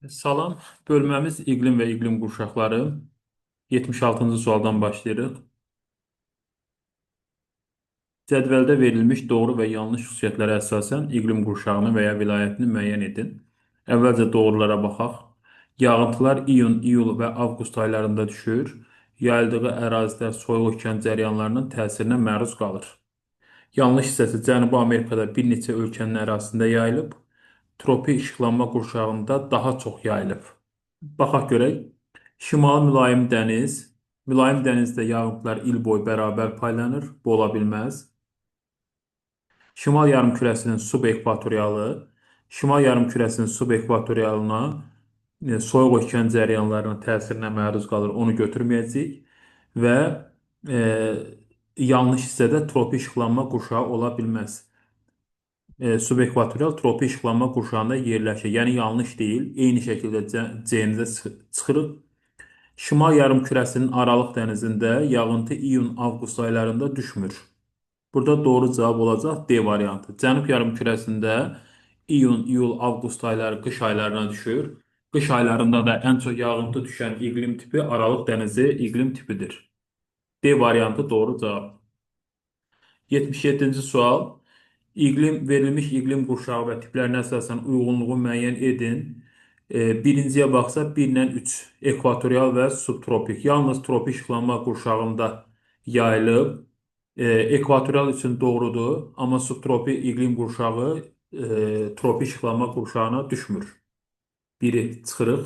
Salam, bölməmiz iqlim və iqlim qurşaqları. 76-cı sualdan başlayırıq. Cədvəldə verilmiş doğru və yanlış xüsusiyyətlərə əsasən iqlim qurşağını və ya vilayətini müəyyən edin. Əvvəlcə doğrulara baxaq. Yağıntılar iyun, iyul və avqust aylarında düşür. Yayıldığı ərazilər soyuq okean cəryanlarının təsirinə məruz qalır. Yanlış hissəsi Cənubi Amerikada bir neçə ölkənin ərazisində yayılıb. Tropi işıqlanma qurşağında daha çox yayılıb. Baxaq görək. Şimal mülayim dəniz. Mülayim dənizdə yağıntılar il boyu bərabər paylanır. Bu ola bilməz. Şimal yarımkürəsinin subekvatorialı. Şimal yarımkürəsinin subekvatorialına soyuq okean cəryanlarının təsirinə məruz qalır. Onu götürməyəcəyik. Və e, yanlış hissədə tropi işıqlanma qurşağı ola bilməz. Subekvatorial tropi işıqlanma qurşağında yerləşir. Yəni yanlış deyil. Eyni şəkildə C-nimizə çıxırıq. Şimal yarımkürəsinin Aralıq dənizində yağıntı iyun-avqust aylarında düşmür. Burada doğru cavab olacaq D variantı. Cənub yarımkürəsində iyun, iyul, avqust ayları qış aylarına düşür. Qış aylarında da ən çox yağıntı düşən iqlim tipi Aralıq dənizi iqlim tipidir. D variantı doğru cavab. 77-ci sual. Verilmiş iqlim qurşağı və tiplərinə əsasən uyğunluğu müəyyən edin. Birinciyə baxsaq 1 ilə 3 ekvatorial və subtropik. Yalnız tropik işıqlanma qurşağında yayılıb. Ekvatorial üçün doğrudur, amma subtropik iqlim qurşağı tropik işıqlanma qurşağına düşmür. Biri çıxırıq.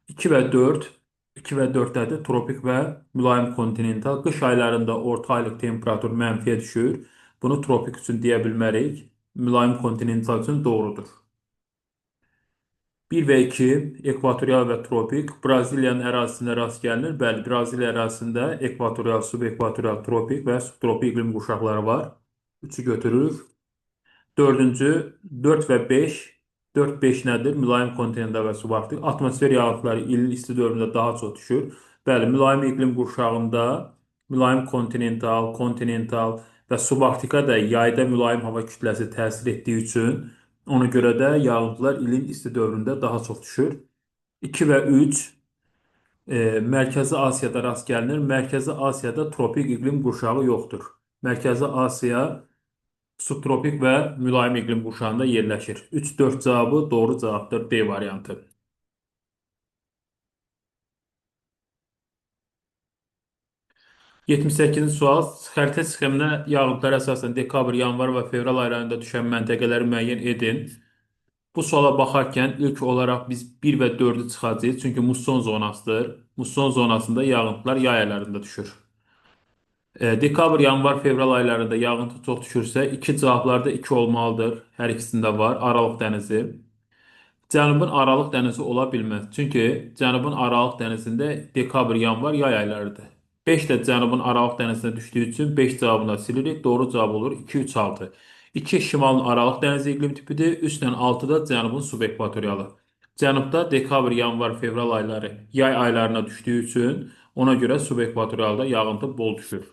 2 və 4, 2 və 4-dədir tropik və mülayim kontinental. Qış aylarında orta aylıq temperatur mənfiyə düşür. Bunu tropik üçün deyə bilmərik. Mülayim kontinental üçün doğrudur. 1 və 2 ekvatorial və tropik. Braziliyanın ərazisində rast gəlinir. Bəli, Braziliya ərazisində ekvatorial, subekvatorial, tropik və subtropik iqlim qurşaqları var. 3-ü götürürük. Dördüncü, 4 və 5. 4-5 nədir? Mülayim kontinental və subarktik. Atmosfer yağıntıları ilin isti dövründə daha çox düşür. Bəli, mülayim iqlim qurşağında mülayim kontinental və subarktika da yayda mülayim hava kütləsi təsir etdiyi üçün ona görə də yağıntılar ilin isti dövründə daha çox düşür. 2 və 3 Mərkəzi Asiyada rast gəlinir. Mərkəzi Asiyada tropik iqlim qurşağı yoxdur. Mərkəzi Asiya subtropik və mülayim iqlim qurşağında yerləşir. 3-4 cavabı doğru cavabdır. D variantı. 78-ci sual. Xəritə sxeminə yağıntılar əsasən dekabr, yanvar və fevral aylarında düşən məntəqələri müəyyən edin. Bu suala baxarkən ilk olaraq biz 1 və 4-ü çıxacağıq. Çünki musson zonasıdır. Musson zonasında yağıntılar yay aylarında düşür. Dekabr, yanvar, fevral aylarında yağıntı çox düşürsə, iki cavablarda 2 olmalıdır. Hər ikisində var. Aralıq dənizi. Cənubun Aralıq dənizi ola bilməz. Çünki Cənubun Aralıq dənizində dekabr, yanvar yay aylarıdır. 5 də Cənubun Aralıq dənizinə düşdüyü üçün 5 cavabını da silirik. Doğru cavab olur 2, 3, 6. 2 şimalın Aralıq dənizi iqlim tipidir. 3 ilə 6 da Cənubun subekvatorialı. Cənubda dekabr, yanvar, fevral ayları yay aylarına düşdüyü üçün ona görə subekvatorialda yağıntı bol düşür.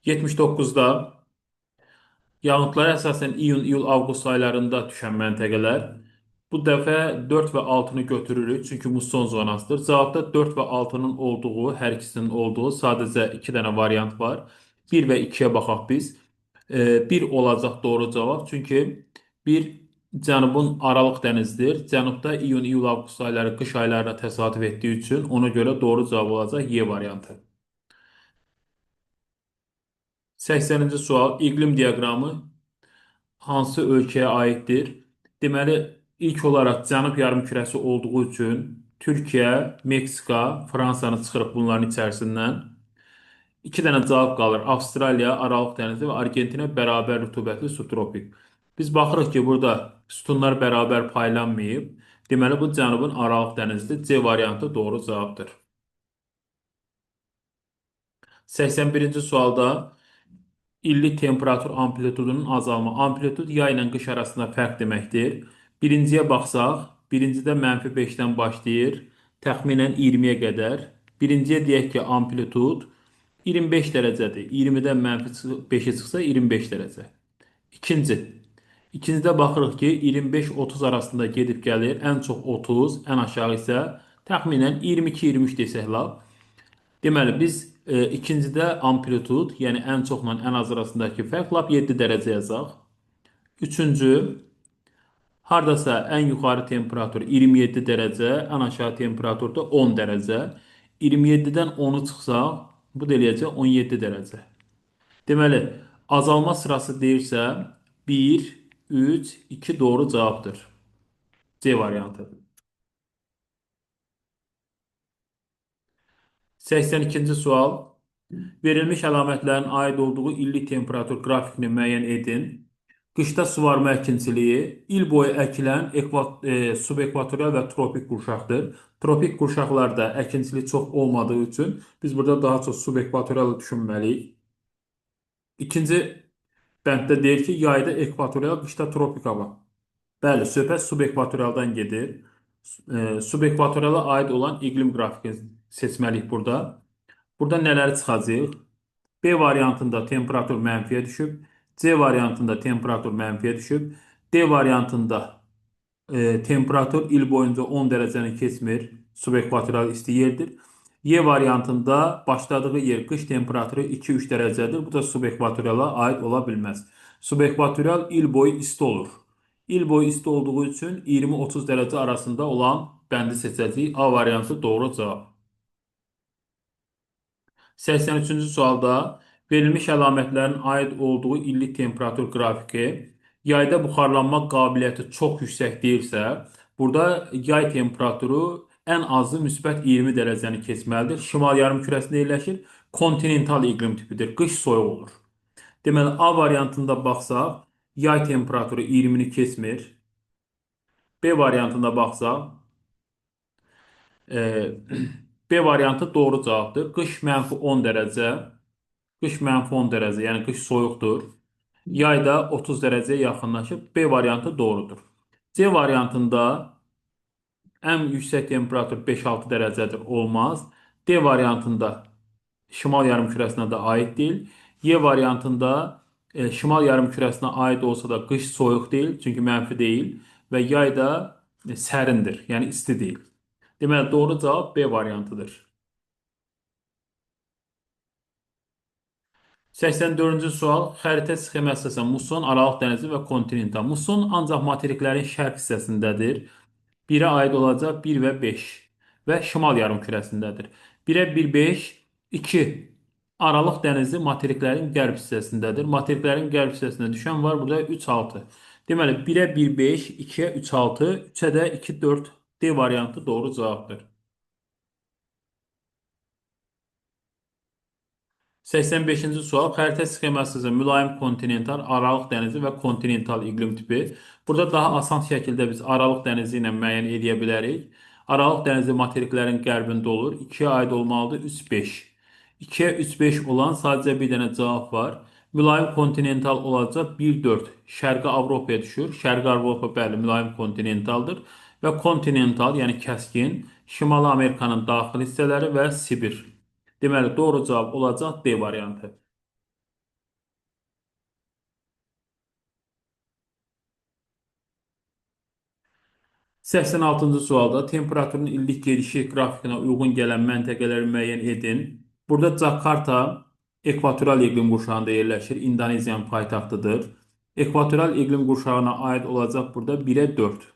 79-da yağıntılara əsasən iyun, iyul, avqust aylarında düşən məntəqələr. Bu dəfə 4 və 6-nı götürürük, çünki musson zonasıdır. Cavabda 4 və 6-nın olduğu, hər ikisinin olduğu sadəcə 2 dənə variant var. 1 və 2-yə baxaq biz. 1 olacaq doğru cavab, çünki 1 Cənubun Aralıq dənizidir. Cənubda iyun, iyul, avqust ayları qış aylarına təsadüf etdiyi üçün ona görə doğru cavab olacaq Y variantı. 80-ci sual. İqlim diaqramı hansı ölkəyə aiddir? Deməli, ilk olaraq Cənub yarımkürəsi olduğu üçün Türkiyə, Meksika, Fransanı çıxırıq bunların içərisindən. 2 dənə cavab qalır. Avstraliya, Aralıq dənizi və Argentina bərabər rütubətli subtropik. Biz baxırıq ki, burada sütunlar bərabər paylanmayıb. Deməli, bu Cənubun Aralıq dənizidir. C variantı doğru cavabdır. 81-ci sualda illik temperatur amplitudunun azalma. Amplitud yay ilə qış arasında fərq deməkdir. Birinciyə baxsaq, birincidə -5-dən başlayır, təxminən 20-yə qədər. Birinciyə deyək ki, amplitud 25 dərəcədir. 20-dən -5-ə çıxsa 25 dərəcə. İkinci, İkincidə baxırıq ki, 25-30 arasında gedib gəlir. Ən çox 30, ən aşağı isə təxminən 22-23 desək la. Deməli, biz ikincidə amplitud, yəni ən çoxla ən az arasındakı fərq lap 7 dərəcə yazaq. Üçüncü, hardasa ən yuxarı temperatur 27 dərəcə, ən aşağı temperatur da 10 dərəcə. 27-dən 10-u çıxsaq, bu da eləyəcək 17 dərəcə. Deməli, azalma sırası deyirsə 1, 3, 2 doğru cavabdır. C variantı. 82-ci sual. Verilmiş əlamətlərin aid olduğu illik temperatur qrafikini müəyyən edin. Qışda suvarma əkinçiliyi il boyu əkilən subekvatorial və tropik qurşaqdır. Tropik qurşaqlarda əkinçilik çox olmadığı üçün biz burada daha çox subekvatorialı düşünməliyik. İkinci bənddə deyir ki, yayda ekvatorial, qışda tropik hava. Bəli, söhbət subekvatorialdan gedir. Subekvatoriala aid olan iqlim qrafikini seçməliyik burada. Burada nələri çıxacaq? B variantında temperatur mənfiyə düşüb. C variantında temperatur mənfiyə düşüb. D variantında temperatur il boyunca 10 dərəcəni keçmir. Subekvatorial isti yerdir. Y variantında başladığı yer qış temperaturu 2-3 dərəcədir. Bu da subekvatoriala aid ola bilməz. Subekvatorial il boyu isti olur. İl boyu isti olduğu üçün 20-30 dərəcə arasında olan bəndi seçəcəyik. A variantı doğru cavab. 83-cü sualda verilmiş əlamətlərin aid olduğu illik temperatur qrafiki yayda buxarlanma qabiliyyəti çox yüksək deyilsə, burada yay temperaturu ən azı müsbət 20 dərəcəni keçməlidir. Şimal yarımkürəsində yerləşir. Kontinental iqlim tipidir. Qış soyuq olur. Deməli, A variantında baxsaq, yay temperaturu 20-ni keçmir. B variantında baxsaq, e, B variantı doğru cavabdır. Qış -10 dərəcə, qış -10 dərəcə, yəni qış soyuqdur. Yayda 30 dərəcəyə yaxınlaşıb. B variantı doğrudur. C variantında ən yüksək temperatur 5-6 dərəcədir, olmaz. D variantında şimal yarımkürəsinə də aid deyil. Y variantında şimal yarımkürəsinə aid olsa da qış soyuq deyil, çünki mənfi deyil və yay da sərindir, yəni isti deyil. Deməli, doğru cavab B variantıdır. 84-cü sual. Xəritə sxemi əsasən muson, Aralıq dənizi və kontinental. Muson ancaq materiklərin şərq hissəsindədir. 1-ə aid olacaq 1 və 5 və şimal yarımkürəsindədir. 1-ə 1, 5, 2 Aralıq dənizi materiklərin qərb hissəsindədir. Materiklərin qərb hissəsində düşən var, burada 3, 6. Deməli, 1-ə 1, 5, 2-ə 3, 6, 3-ə də 2, 4. D variantı doğru cavabdır. 85-ci sual. Xəritə sxeması mülayim kontinental, Aralıq dənizi və kontinental iqlim tipi. Burada daha asan şəkildə biz Aralıq dənizi ilə müəyyən edə bilərik. Aralıq dənizi materiklərin qərbində olur. 2-yə aid olmalıdır 3, 5. 2-yə 3, 5 olan sadəcə bir dənə cavab var. Mülayim kontinental olacaq 1, 4. Şərqi Avropaya düşür. Şərqi Avropa bəli mülayim kontinentaldır. Və kontinental, yəni kəskin, Şimali Amerikanın daxil hissələri və Sibir. Deməli, doğru cavab olacaq D variantı. 86-cı sualda temperaturun illik gedişi qrafikinə uyğun gələn məntəqələri müəyyən edin. Burada Jakarta ekvatoral iqlim qurşağında yerləşir. İndoneziyanın paytaxtıdır. Ekvatoral iqlim qurşağına aid olacaq burada 1-ə 4.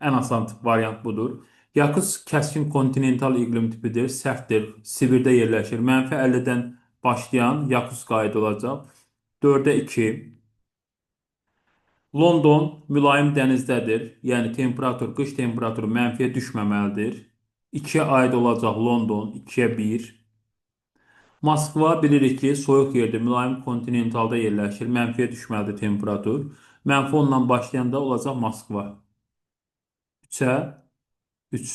Ən asan variant budur. Yakutsk kəskin kontinental iqlim tipidir, sərtdir, Sibirdə yerləşir. -50-dən başlayan Yakutska aid olacaq. 4-ə 2. London mülayim dənizdədir, yəni temperatur, qış temperaturu mənfiyə düşməməlidir. 2-yə aid olacaq London, 2-yə 1. Moskva bilirik ki, soyuq yerdir, mülayim kontinentalda yerləşir, mənfiyə düşməlidir temperatur. -10-dan başlayanda olacaq Moskva. 3-ə 3.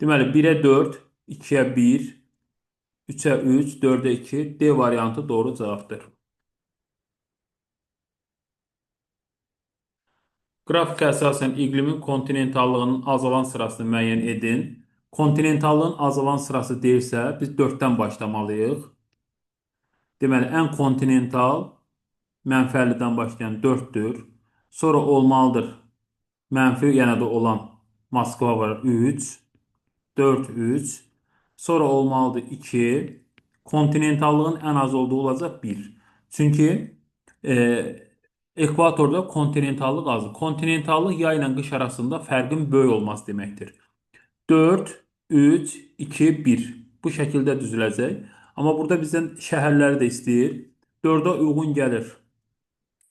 Deməli, 1-ə 4, 2-ə 1, 3-ə 3, 4-ə 2, D variantı doğru cavabdır. Qrafikə əsasən iqlimin kontinentallığının azalan sırasını müəyyən edin. Kontinentallığın azalan sırası deyilsə, biz 4-dən başlamalıyıq. Deməli, ən kontinental -50-dən başlayan 4-dür. Sonra olmalıdır. Mənfi yenə də olan Moskva var 3, 4, 3. Sonra olmalıdır 2. Kontinentallığın ən az olduğu olacaq 1. Çünki ekvatorda kontinentallıq azdır. Kontinentallıq yay ilə qış arasında fərqin böyük olması deməkdir. 4, 3, 2, 1. Bu şəkildə düzüləcək. Amma burada bizdən şəhərləri də istəyir. 4-ə uyğun gəlir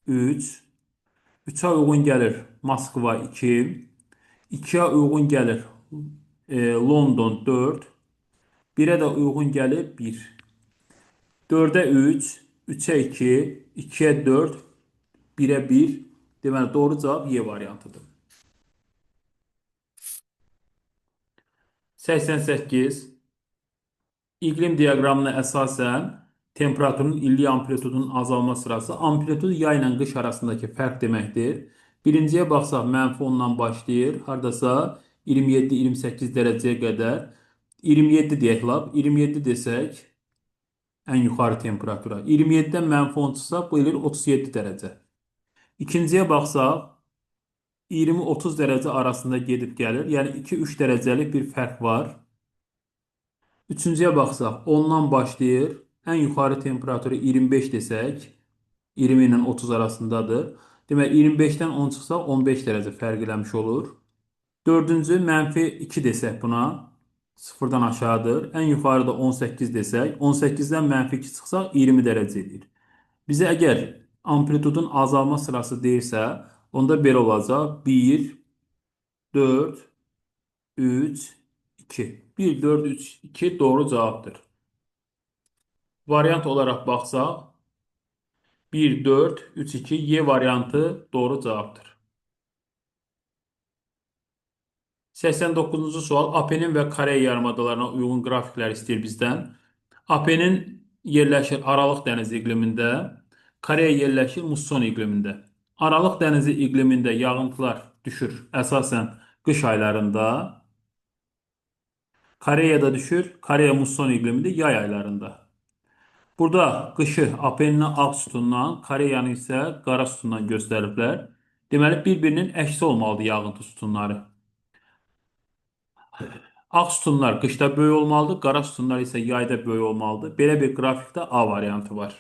3, 3-ə uyğun gəlir Moskva 2, 2-yə uyğun gəlir London 4, 1-ə də uyğun gəlir 1. 4-ə 3, 3-ə 2, 2-yə 4, 1-ə 1. Deməli, doğru cavab Y variantıdır. 88. İqlim diaqramına əsasən temperaturun illik amplitudunun azalma sırası amplitud yay ilə qış arasındakı fərq deməkdir. Birinciyə baxsaq -10-dan başlayır. Hardasa 27-28 dərəcəyə qədər. 27 deyək lap. 27 desək ən yuxarı temperatura. 27-dən -10 çıxsa bu eləyir 37 dərəcə. İkinciyə baxsaq 20-30 dərəcə arasında gedib gəlir. Yəni 2-3 dərəcəlik bir fərq var. Üçüncüyə baxsaq 10-dan başlayır. Ən yuxarı temperaturu 25 desək 20 ilə 30 arasındadır. Demək 25-dən 10 çıxsa 15 dərəcə fərq eləmiş olur. Dördüncü -2 desək buna sıfırdan aşağıdır. Ən yuxarıda 18 desək 18-dən -2 çıxsaq 20 dərəcə edir. Bizə əgər amplitudun azalma sırası deyirsə, onda belə olacaq. 1, 4, 3, 2. 1, 4, 3, 2 doğru cavabdır. Variant olaraq baxsaq, 1, 4, 3, 2, Y variantı doğru cavabdır. 89-cu sual AP'nin və Koreya yarımadalarına uyğun qrafiklər istəyir bizdən. AP'nin yerləşir Aralıq dənizi iqlimində, Koreya yerləşir musson iqlimində. Aralıq dənizi iqlimində yağıntılar düşür əsasən qış aylarında. Koreyada düşür, Koreya musson iqlimində yay aylarında. Burada qışı AP'nin ağ sütundan, Koreyanı isə qara sütundan göstəriblər. Deməli, bir-birinin əksi olmalıdır yağıntı sütunları. Ağ sütunlar qışda böyük olmalıdır, qara sütunlar isə yayda böyük olmalıdır. Belə bir qrafikdə A variantı var.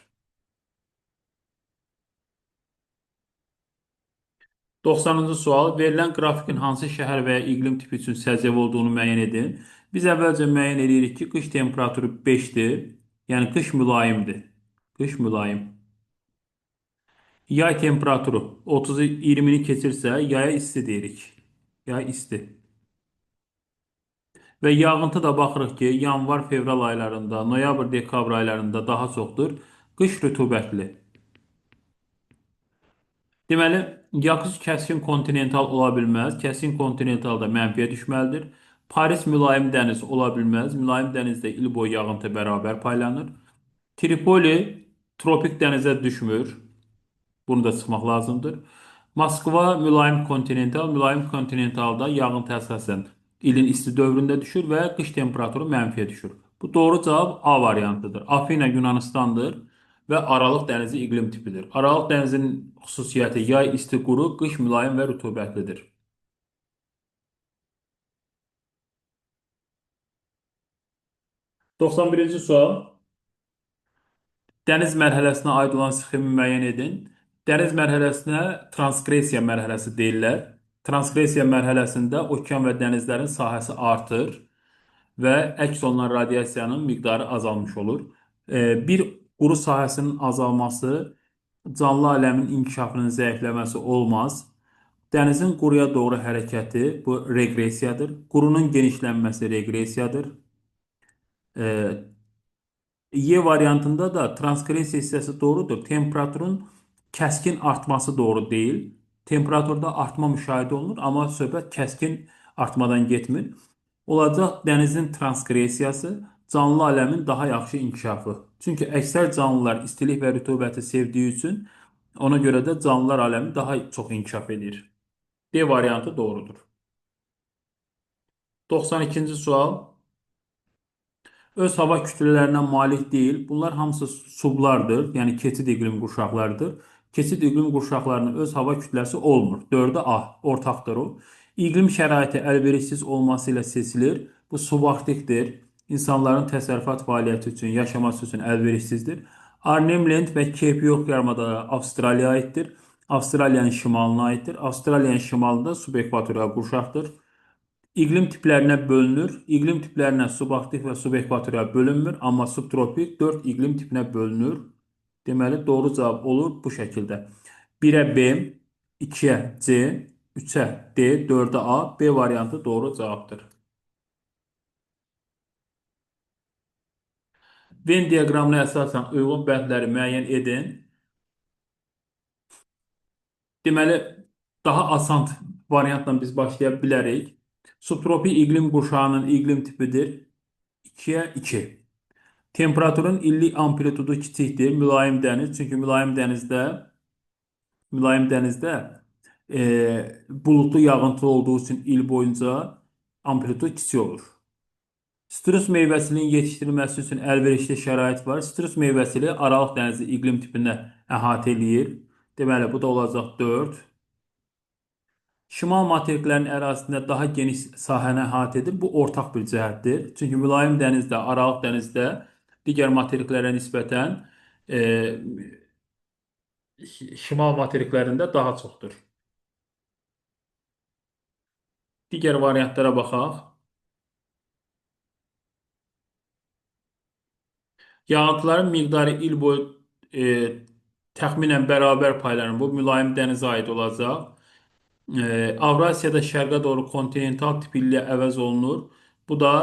90-cı sual. Verilən qrafikin hansı şəhər və ya iqlim tipi üçün səciyyəvi olduğunu müəyyən edin. Biz əvvəlcə müəyyən edirik ki, qış temperaturu 5-dir. Yəni qış mülayimdir. Qış mülayim. Yay temperaturu 30-u 20-ni keçirsə, yaya isti deyirik. Yay isti. Və yağıntı da baxırıq ki, yanvar, fevral aylarında, noyabr, dekabr aylarında daha çoxdur. Qış rütubətli. Deməli, yağış kəskin kontinental ola bilməz. Kəskin kontinentalda mənfiyə düşməlidir. Paris mülayim dəniz ola bilməz. Mülayim dənizdə il boyu yağıntı bərabər paylanır. Tripoli tropik dənizə düşmür. Bunu da çıxmaq lazımdır. Moskva mülayim kontinentalda yağıntı əsasən ilin isti dövründə düşür və qış temperaturu mənfiyə düşür. Bu doğru cavab A variantıdır. Afina Yunanistandır və Aralıq dənizi iqlim tipidir. Aralıq dənizinin xüsusiyyəti yay isti quru, qış mülayim və rütubətlidir. 91-ci sual. Dəniz mərhələsinə aid olan sxemi müəyyən edin. Dəniz mərhələsinə transqressiya mərhələsi deyirlər. Transqressiya mərhələsində okean və dənizlərin sahəsi artır və əks olunan radiasiyanın miqdarı azalmış olur. Bir quru sahəsinin azalması canlı aləmin inkişafının zəifləməsi olmaz. Dənizin quruya doğru hərəkəti bu reqressiyadır. Qurunun genişlənməsi reqressiyadır. Y variantında da transqressiya hissəsi doğrudur. Temperaturun kəskin artması doğru deyil. Temperaturda artma müşahidə olunur, amma söhbət kəskin artmadan getmir. Olacaq dənizin transqressiyası, canlı aləmin daha yaxşı inkişafı. Çünki əksər canlılar istilik və rütubəti sevdiyi üçün ona görə də canlılar aləmi daha çox inkişaf edir. D variantı doğrudur. 92-ci sual. Öz hava kütlələrinə malik deyil. Bunlar hamısı sublardır, yəni keçid iqlim qurşaqlarıdır. Keçid iqlim qurşaqlarının öz hava kütləsi olmur. 4-ə A, ortaqdır o. İqlim şəraiti əlverişsiz olması ilə seçilir. Bu subarktikdir. İnsanların təsərrüfat fəaliyyəti üçün, yaşaması üçün əlverişsizdir. Arnhem Land və Cape York yarımadası Avstraliyaya aiddir. Avstraliyanın şimalına aiddir. Avstraliyanın şimalında subekvatorial qurşaqdır. İqlim tiplərinə bölünür. İqlim tiplərinə subarktik və subekvatorial bölünmür, amma subtropik 4 iqlim tipinə bölünür. Deməli, doğru cavab olur bu şəkildə. 1-ə B, 2-ə C, 3-ə D, 4-ə A. B variantı doğru cavabdır. Venn diaqramına əsasən uyğun bəndləri müəyyən edin. Deməli, daha asan variantla biz başlaya bilərik. Subtropik iqlim qurşağının iqlim tipidir. 2-ə 2. Temperaturun illik amplitudu kiçikdir. Mülayim dəniz. Çünki mülayim dənizdə buludlu yağıntılı olduğu üçün il boyunca amplitudu kiçik olur. Sitrus meyvəsinin yetişdirilməsi üçün əlverişli şərait var. Sitrus meyvəsini Aralıq dənizi iqlim tipində əhatə eləyir. Deməli, bu da olacaq 4. Şimal materiklərinin ərazisində daha geniş sahəni əhatə edir. Bu ortaq bir cəhətdir. Çünki mülayim dənizdə, Aralıq dənizdə digər materiklərə nisbətən e, şimal materiklərində daha çoxdur. Digər variantlara baxaq. Yağıntıların miqdarı il boyu e, təxminən bərabər paylanır. Bu mülayim dənizə aid olacaq. Avrasiyada şərqə doğru kontinental tip ilə əvəz olunur. Bu da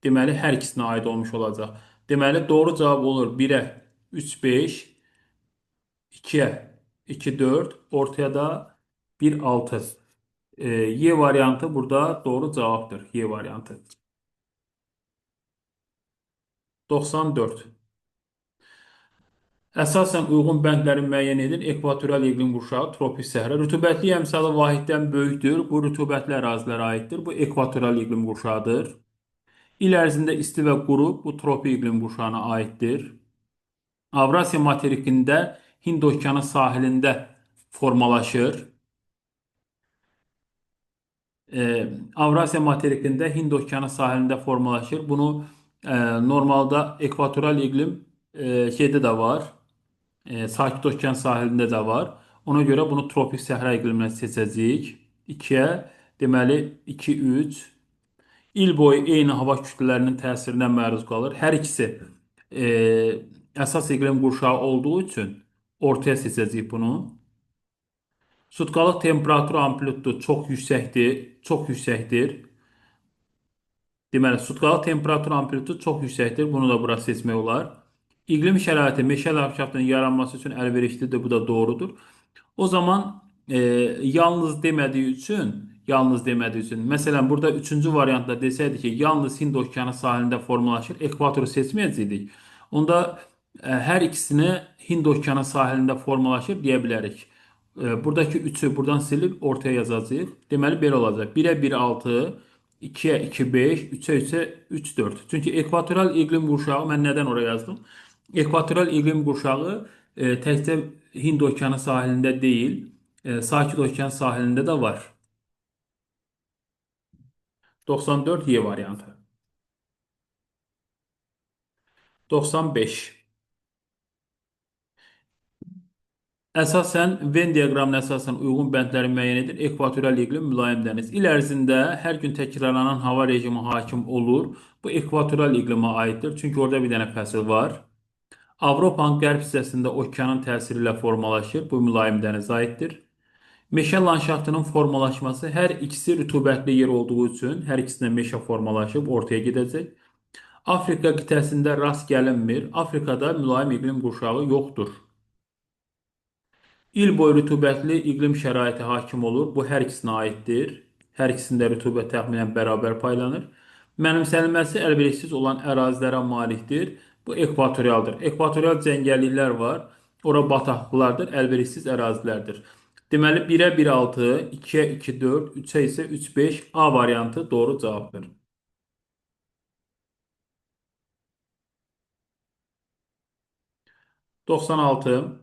deməli hər ikisinə aid olmuş olacaq. Deməli doğru cavab olur 1-ə 3 5, 2-ə 2 4, ortaya da 1 6. Y variantı burada doğru cavabdır. Y variantı. 94. Əsasən uyğun bəndləri müəyyən edin. Ekvatorial iqlim qurşağı, tropik səhra. Rütubətli əmsalı vahiddən böyükdür. Bu rütubətli ərazilərə aiddir. Bu ekvatorial iqlim qurşağıdır. İl ərzində isti və quru, bu tropik iqlim qurşağına aiddir. Avrasiya materikində Hind okeanı sahilində formalaşır. Avrasiya materikində Hind okeanı sahilində formalaşır. Bunu normalda ekvatorial iqlim şeydə də var. Sakit Okean sahilində də var. Ona görə bunu tropik səhra iqliminə seçəcəyik. 2-yə, deməli 2 3. İl boyu eyni hava kütlələrinin təsirinə məruz qalır. Hər ikisi e, əsas iqlim qurşağı olduğu üçün ortaya seçəcəyik bunu. Sutkalıq temperatur amplitudu çox yüksəkdir, çox yüksəkdir. Deməli, sutkalıq temperatur amplitudu çox yüksəkdir. Bunu da bura seçmək olar. İqlim şəraiti meşə landşaftının yaranması üçün əlverişlidir. Bu da doğrudur. O zaman yalnız demədiyi üçün, məsələn, burada üçüncü variantda desəydi ki, yalnız Hind okeanı sahilində formalaşır, ekvatoru seçməyəcəkdik. Onda hər ikisini Hind okeanı sahilində formalaşır deyə bilərik. Buradakı 3-ü buradan silib ortaya yazacağıq. Deməli, belə olacaq. 1-ə 1 6, 2-yə 2 5, 3-ə 3 4. Çünki ekvatoral iqlim qurşağı, mən nədən oraya yazdım? Ekvatoral iqlim qurşağı təkcə Hind okeanı sahilində deyil, Sakit Okean sahilində də var. 94 Y variantı. 95. Əsasən Venn diaqramına əsasən uyğun bəndləri müəyyən edir. Ekvatorial iqlim, mülayim dəniz. İl ərzində hər gün təkrarlanan hava rejimi hakim olur. Bu ekvatorial iqlimə aiddir. Çünki orada bir dənə fəsil var. Avropanın qərb hissəsində okeanın təsiri ilə formalaşır. Bu mülayim dənizə aiddir. Meşə landşaftının formalaşması hər ikisi rütubətli yer olduğu üçün hər ikisində meşə formalaşıb ortaya gedəcək. Afrika qitəsində rast gəlinmir. Afrikada mülayim iqlim qurşağı yoxdur. İl boyu rütubətli iqlim şəraiti hakim olur. Bu hər ikisinə aiddir. Hər ikisində rütubət təxminən bərabər paylanır. Mənimsənilməsi əlverişsiz olan ərazilərə malikdir. Bu ekvatorialdır. Ekvatorial cəngəlliklər var. Ora bataqlıqlardır, əlverişsiz ərazilərdir. Deməli 1-ə 1 6, 2-yə 2 4, 3-ə isə 3 5 A variantı doğru cavabdır. 96.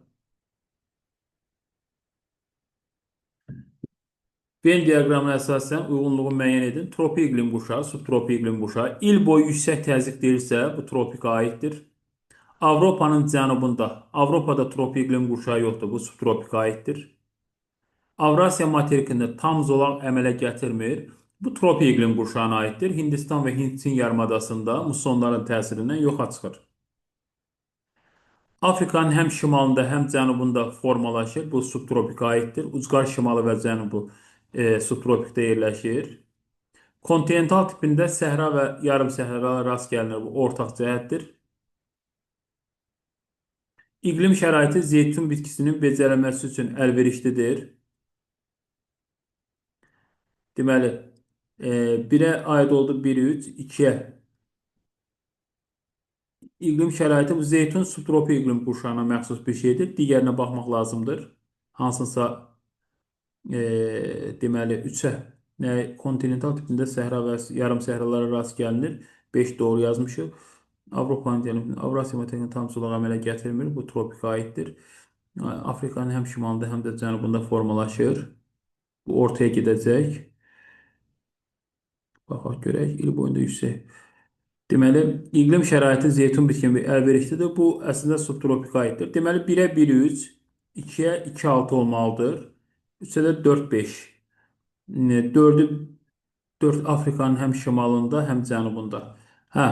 Venn diaqramına əsasən uyğunluğu müəyyən edin. Tropik iqlim qurşağı, subtropik iqlim qurşağı. İl boyu yüksək təzyiq deyilsə, bu tropikə aiddir. Avropanın cənubunda, Avropada tropik iqlim qurşağı yoxdur, bu subtropikə aiddir. Avrasiya materikində tam zolaq əmələ gətirmir. Bu tropik iqlim qurşağına aiddir. Hindistan və Hind-Çin yarımadasında mussonların təsirindən yoxa çıxır. Afrikanın həm şimalında, həm cənubunda formalaşır. Bu subtropikə aiddir. Ucqar şimalı və cənubu subtropikdə yerləşir. Kontinental tipində səhra və yarım səhralara rast gəlinir. Bu ortaq cəhətdir. İqlim şəraiti zeytun bitkisinin becərilməsi üçün əlverişlidir. Deməli, 1-ə aid oldu 1-3, 2-yə iqlim şəraiti bu zeytun subtropik iqlim qurşağına məxsus bir şeydir. Digərinə baxmaq lazımdır. Hansınsa deməli 3-ə kontinental tipində səhra və yarım səhralara rast gəlinir. 5 doğru yazmışıq. Avropanın cənubunda Avrasiya materikinin tam zolağı əmələ gətirmir. Bu tropikə aiddir. Afrikanın həm şimalında, həm də cənubunda formalaşır. Bu ortaya gedəcək. Baxaq görək. İl boyunda yüksək. Deməli, iqlim şəraiti zeytun bitkimi əlverişlidir. Bu əslində subtropikə aiddir. Deməli, 1-ə 1-3, 2-yə 2-6 olmalıdır. 3-ə də 4-5. 4-ü 4 Afrikanın həm şimalında, həm cənubunda. Hə,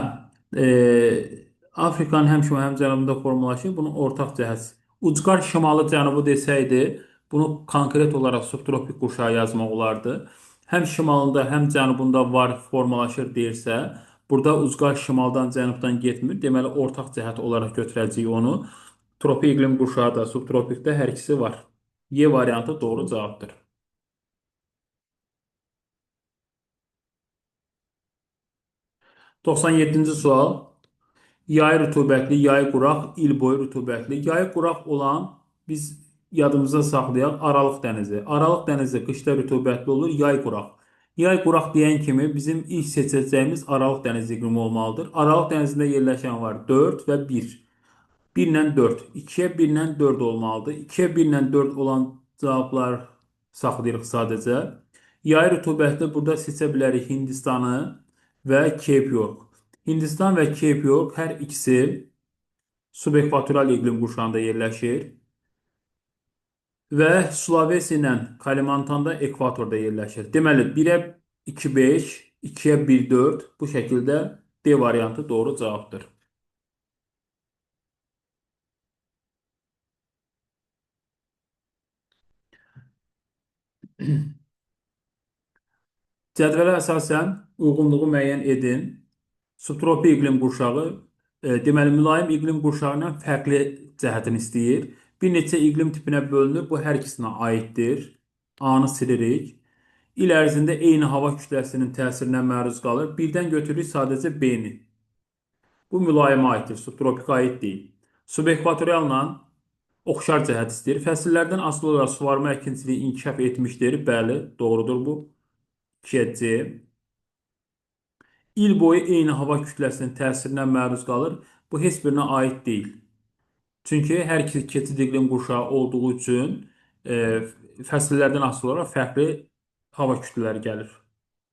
Afrikanın həm şimalında, həm cənubunda formalaşır. Bunun ortaq cəhəti. Ucqar şimalı cənubu desəydi, bunu konkret olaraq subtropik qurşağı yazmaq olardı. Həm şimalında, həm cənubunda var, formalaşır deyirsə, burada ucqar şimaldan, cənubdan getmir. Deməli, ortaq cəhət olaraq götürəcəyik onu. Tropik iqlim qurşağı da, subtropikdə hər ikisi var. Y variantı doğru cavabdır. 97-ci sual. Yay rütubətli, yay quraq, il boyu rütubətli. Yay quraq olan biz yadımıza saxlayaq Aralıq dənizi. Aralıq dənizi qışda rütubətli olur, yay quraq. Yay quraq deyən kimi bizim ilk seçəcəyimiz Aralıq dənizi iqlimi olmalıdır. Aralıq dənizində yerləşən var 4 və 1. 1 ilə 4. 2-yə 1 ilə 4 olmalıdır. 2-yə 1 ilə 4 olan cavablar saxlayırıq sadəcə. Yay rütubətli burada seçə bilərik Hindistanı və Cape York. Hindistan və Cape York hər ikisi subekvatoral iqlim qurşağında yerləşir və Sulawesi ilə Kalimantan da ekvatorda yerləşir. Deməli, 1-ə 2-5, 2-yə 1-4 bu şəkildə D variantı doğru cavabdır. Cədvələ əsasən uyğunluğu müəyyən edin. Subtropik iqlim qurşağı, deməli, mülayim iqlim qurşağı ilə fərqli cəhətini istəyir. Bir neçə iqlim tipinə bölünür. Bu hər ikisinə aiddir. A-nı silirik. İl ərzində eyni hava kütləsinin təsirinə məruz qalır. Birdən götürürük sadəcə B-ni. Bu mülayimə aiddir, subtropikə aid deyil. Subekvatorialla oxşar cəhət istəyir. Fəsillərdən asılı olaraq suvarma əkinçiliyi inkişaf etmişdir. Bəli, doğrudur bu. 2-yə C. İl boyu eyni hava kütləsinin təsirinə məruz qalır. Bu heç birinə aid deyil. Çünki hər iki keçid iqlim qurşağı olduğu üçün fəsillərdən asılı olaraq fərqli hava kütlələri gəlir.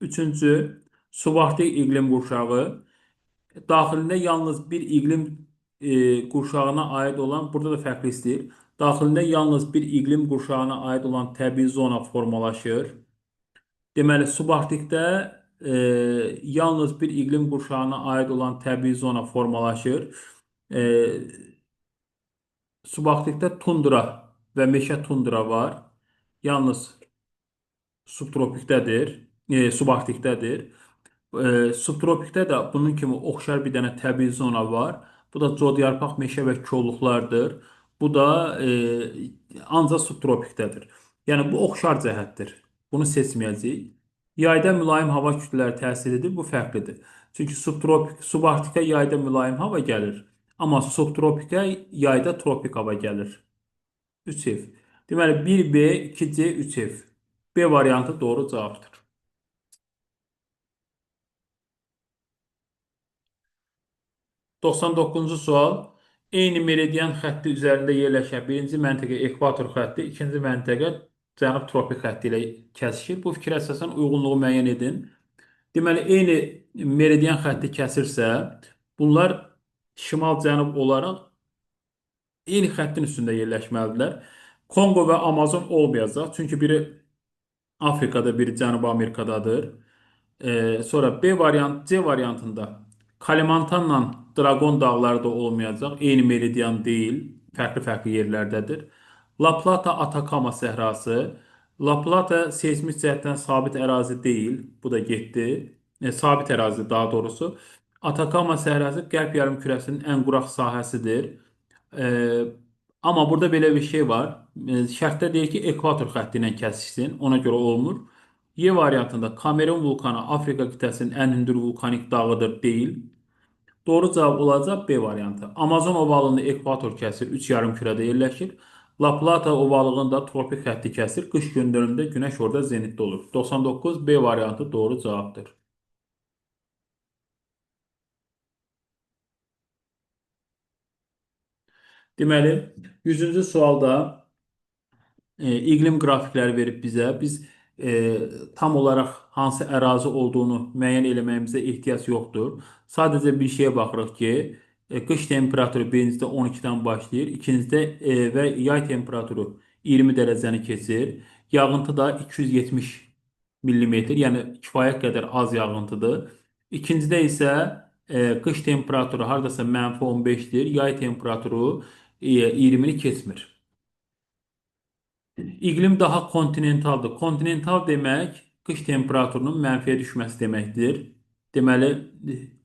Üçüncü, subarktik iqlim qurşağı daxilində yalnız bir iqlim qurşağına aid olan, burada da fərqli istəyir. Daxilində yalnız bir iqlim qurşağına aid olan təbii zona formalaşır. Deməli, subarktikdə yalnız bir iqlim qurşağına aid olan təbii zona formalaşır. E, Subarktikdə tundra və meşə tundra var. Yalnız subtropikdədir, subarktikdədir. Subtropikdə də bunun kimi oxşar bir dənə təbii zona var. Bu da codyarpaq meşə və kolluqlardır. Bu da ancaq subtropikdədir. Yəni bu oxşar cəhətdir. Bunu seçməyəcəyik. Yayda mülayim hava kütlələri təsir edir. Bu fərqlidir. Çünki subarktika yayda mülayim hava gəlir. Amma subtropikə yayda tropik hava gəlir. 3 ev. Deməli 1B, 2C, 3 ev. B variantı doğru cavabdır. 99-cu sual. Eyni meridian xətti üzərində yerləşən birinci məntəqə ekvator xətti, ikinci məntəqə cənub tropik xətti ilə kəsişir. Bu fikrə əsasən uyğunluğu müəyyən edin. Deməli, eyni meridian xətti kəsirsə, bunlar şimal-cənub olaraq eyni xəttin üstündə yerləşməlidirlər. Kongo və Amazon olmayacaq. Çünki biri Afrikada, biri Cənubi Amerikadadır. Sonra C variantında Kalimantanla Dragon dağları da olmayacaq. Eyni meridian deyil, fərqli-fərqli yerlərdədir. La Plata Atakama səhrası. La Plata seysmik cəhətdən sabit ərazi deyil. Bu da getdi. Sabit ərazi daha doğrusu. Atakama səhrası qərb yarımkürəsinin ən quraq sahəsidir. Ee, Amma burada belə bir şey var. Şərtdə deyir ki, ekvator xətti ilə kəsişsin. Ona görə olmur. Y variantında Kamerun vulkanı Afrika qitəsinin ən hündür vulkanik dağıdır deyil. Doğru cavab olacaq B variantı. Amazon ovalığında ekvator kəsir, 3 yarımkürədə yerləşir. La Plata ovalığında tropik xətti kəsir. Qış gündönümdə günəş orada zenitdə olur. 99 B variantı doğru cavabdır. Deməli, 100-cü sualda iqlim qrafikləri verib bizə. Biz tam olaraq hansı ərazi olduğunu müəyyən eləməyimizə ehtiyac yoxdur. Sadəcə bir şeyə baxırıq ki, qış temperaturu birincidə 12-dən başlayır, ikincidə və yay temperaturu 20 dərəcəni keçir. Yağıntı da 270 millimetr, yəni kifayət qədər az yağıntıdır. İkincidə isə qış temperaturu hardasa -15-dir, yay temperaturu 20-ni keçmir. İqlim daha kontinentaldır. Kontinental demək qış temperaturunun mənfiyə düşməsi deməkdir. Deməli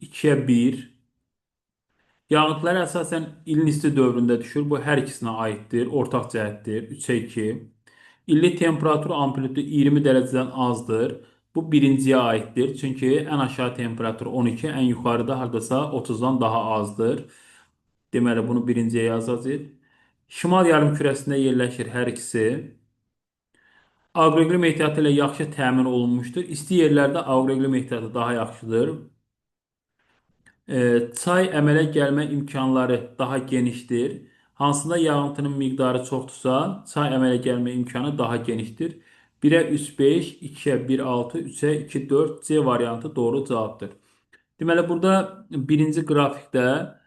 2-yə 1. Yağıntılar əsasən ilin isti dövründə düşür. Bu hər ikisinə aiddir. Ortaq cəhətdir. 3-ə 2. İllik temperatur amplitudu 20 dərəcədən azdır. Bu birinciyə aiddir. Çünki ən aşağı temperatur 12, ən yuxarıda hardasa 30-dan daha azdır. Deməli bunu birinciyə yazacağıq. Şimal yarımkürəsində yerləşir hər ikisi. Aqroiqlim ehtiyatı ilə yaxşı təmin olunmuşdur. İsti yerlərdə aqroiqlim ehtiyatı daha yaxşıdır. Çay əmələ gəlmə imkanları daha genişdir. Hansında yağıntının miqdarı çoxdursa, çay əmələ gəlmə imkanı daha genişdir. 1-ə 3, 5, 2-ə 1, 6, 3-ə 2, 4, C variantı doğru cavabdır. Deməli, burada birinci qrafikdə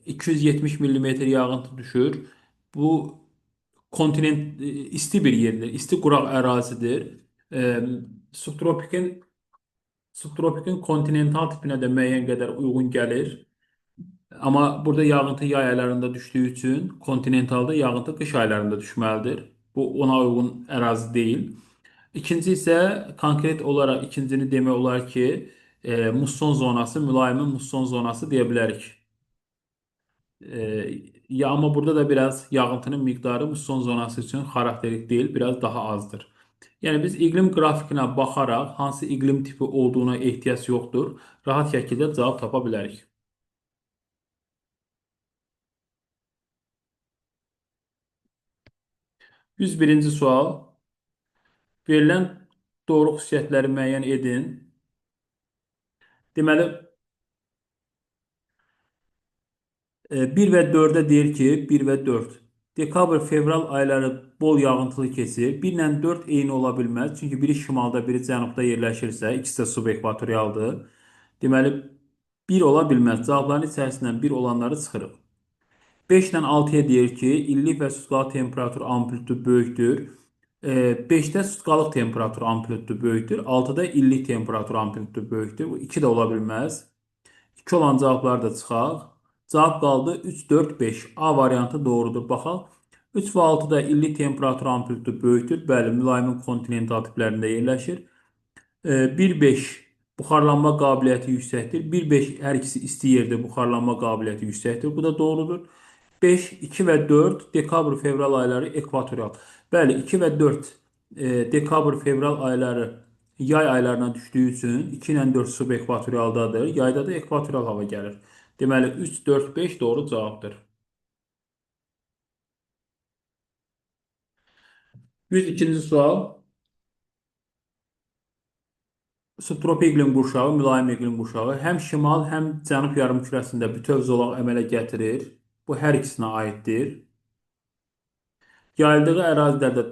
270 millimetr yağıntı düşür. Bu kontinent isti bir yerdir, isti quraq ərazidir. E, subtropikin kontinental tipinə də müəyyən qədər uyğun gəlir. Amma burada yağıntı yay aylarında düşdüyü üçün kontinentalda yağıntı qış aylarında düşməlidir. Bu ona uyğun ərazi deyil. İkinci isə konkret olaraq ikincini demək olar ki, musson zonası, mülayimə musson zonası deyə bilərik. Ya amma burada da biraz yağıntının miqdarı musson zonası üçün xarakterik deyil, biraz daha azdır. Yəni biz iqlim qrafikinə baxaraq hansı iqlim tipi olduğuna ehtiyac yoxdur. Rahat şəkildə cavab tapa bilərik. 101-ci sual. Verilən doğru xüsusiyyətləri müəyyən edin. Deməli, 1 və 4-ə deyir ki, 1 və 4. Dekabr, fevral ayları bol yağıntılı keçir. 1 ilə 4 eyni ola bilməz. Çünki biri şimalda, biri cənubda yerləşirsə, ikisi də subekvatorialdır. Deməli, 1 ola bilməz. Cavabların içərisindən 1 olanları çıxırıq. 5 ilə 6-ya deyir ki, illik və sutkalıq temperatur amplitudu böyükdür. 5-də sutkalıq temperatur amplitudu böyükdür. 6-da illik temperatur amplitudu böyükdür. Bu 2 də ola bilməz. 2 olan cavabları da çıxaq. Cavab qaldı 3, 4, 5. A variantı doğrudur. Baxaq. 3 və 6-da illik temperatur amplitudu böyükdür. Bəli, mülayimin kontinental tiplərində yerləşir. 1-5 buxarlanma qabiliyyəti yüksəkdir. 1-5 hər ikisi isti yerdə buxarlanma qabiliyyəti yüksəkdir. Bu da doğrudur. 5, 2 və 4 dekabr, fevral ayları ekvatorial. Bəli, 2 və 4 dekabr, fevral ayları yay aylarına düşdüyü üçün 2 ilə 4 subekvatorialdadır. Yayda da ekvatorial hava gəlir. Deməli 3, 4, 5 doğru cavabdır. 102-ci sual. Subtropik iqlim qurşağı, mülayim iqlim qurşağı həm şimal, həm cənub yarımkürəsində bütöv zolaq əmələ gətirir. Bu hər ikisinə aiddir. Yayıldığı ərazilərdə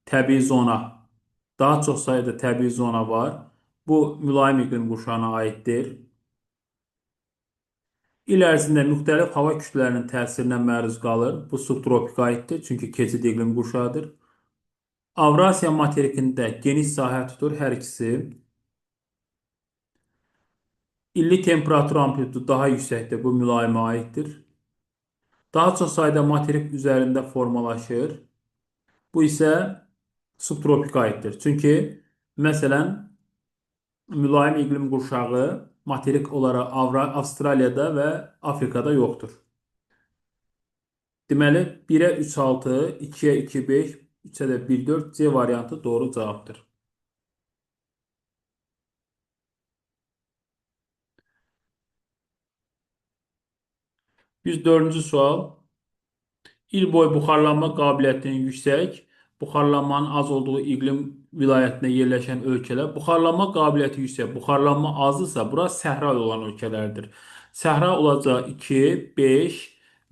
təbii zona, daha çox sayıda təbii zona var. Bu mülayim iqlim qurşağına aiddir. İl ərzində müxtəlif hava kütlələrinin təsirinə məruz qalır. Bu subtropikə aiddir, çünki keçid iqlim qurşağıdır. Avrasiya materikində geniş sahə tutur hər ikisi. İllik temperatur amplitudu daha yüksəkdir, bu mülayimə aiddir. Daha çox sayda materik üzərində formalaşır. Bu isə subtropikə aiddir. Çünki, məsələn, mülayim iqlim qurşağı materik olaraq Avstraliyada və Afrikada yoxdur. Deməli, 1-ə 3,6, 2-yə 2,5, 3-ə də 1,4 C variantı doğru cavabdır. 104-cü sual. İl boyu buxarlanma qabiliyyətinin yüksək, buxarlanmanın az olduğu iqlim vilayətində yerləşən ölkələr. Buxarlanma qabiliyyəti yüksək, buxarlanma azdırsa, bura səhra olan ölkələrdir. Səhra olacaq 2, 5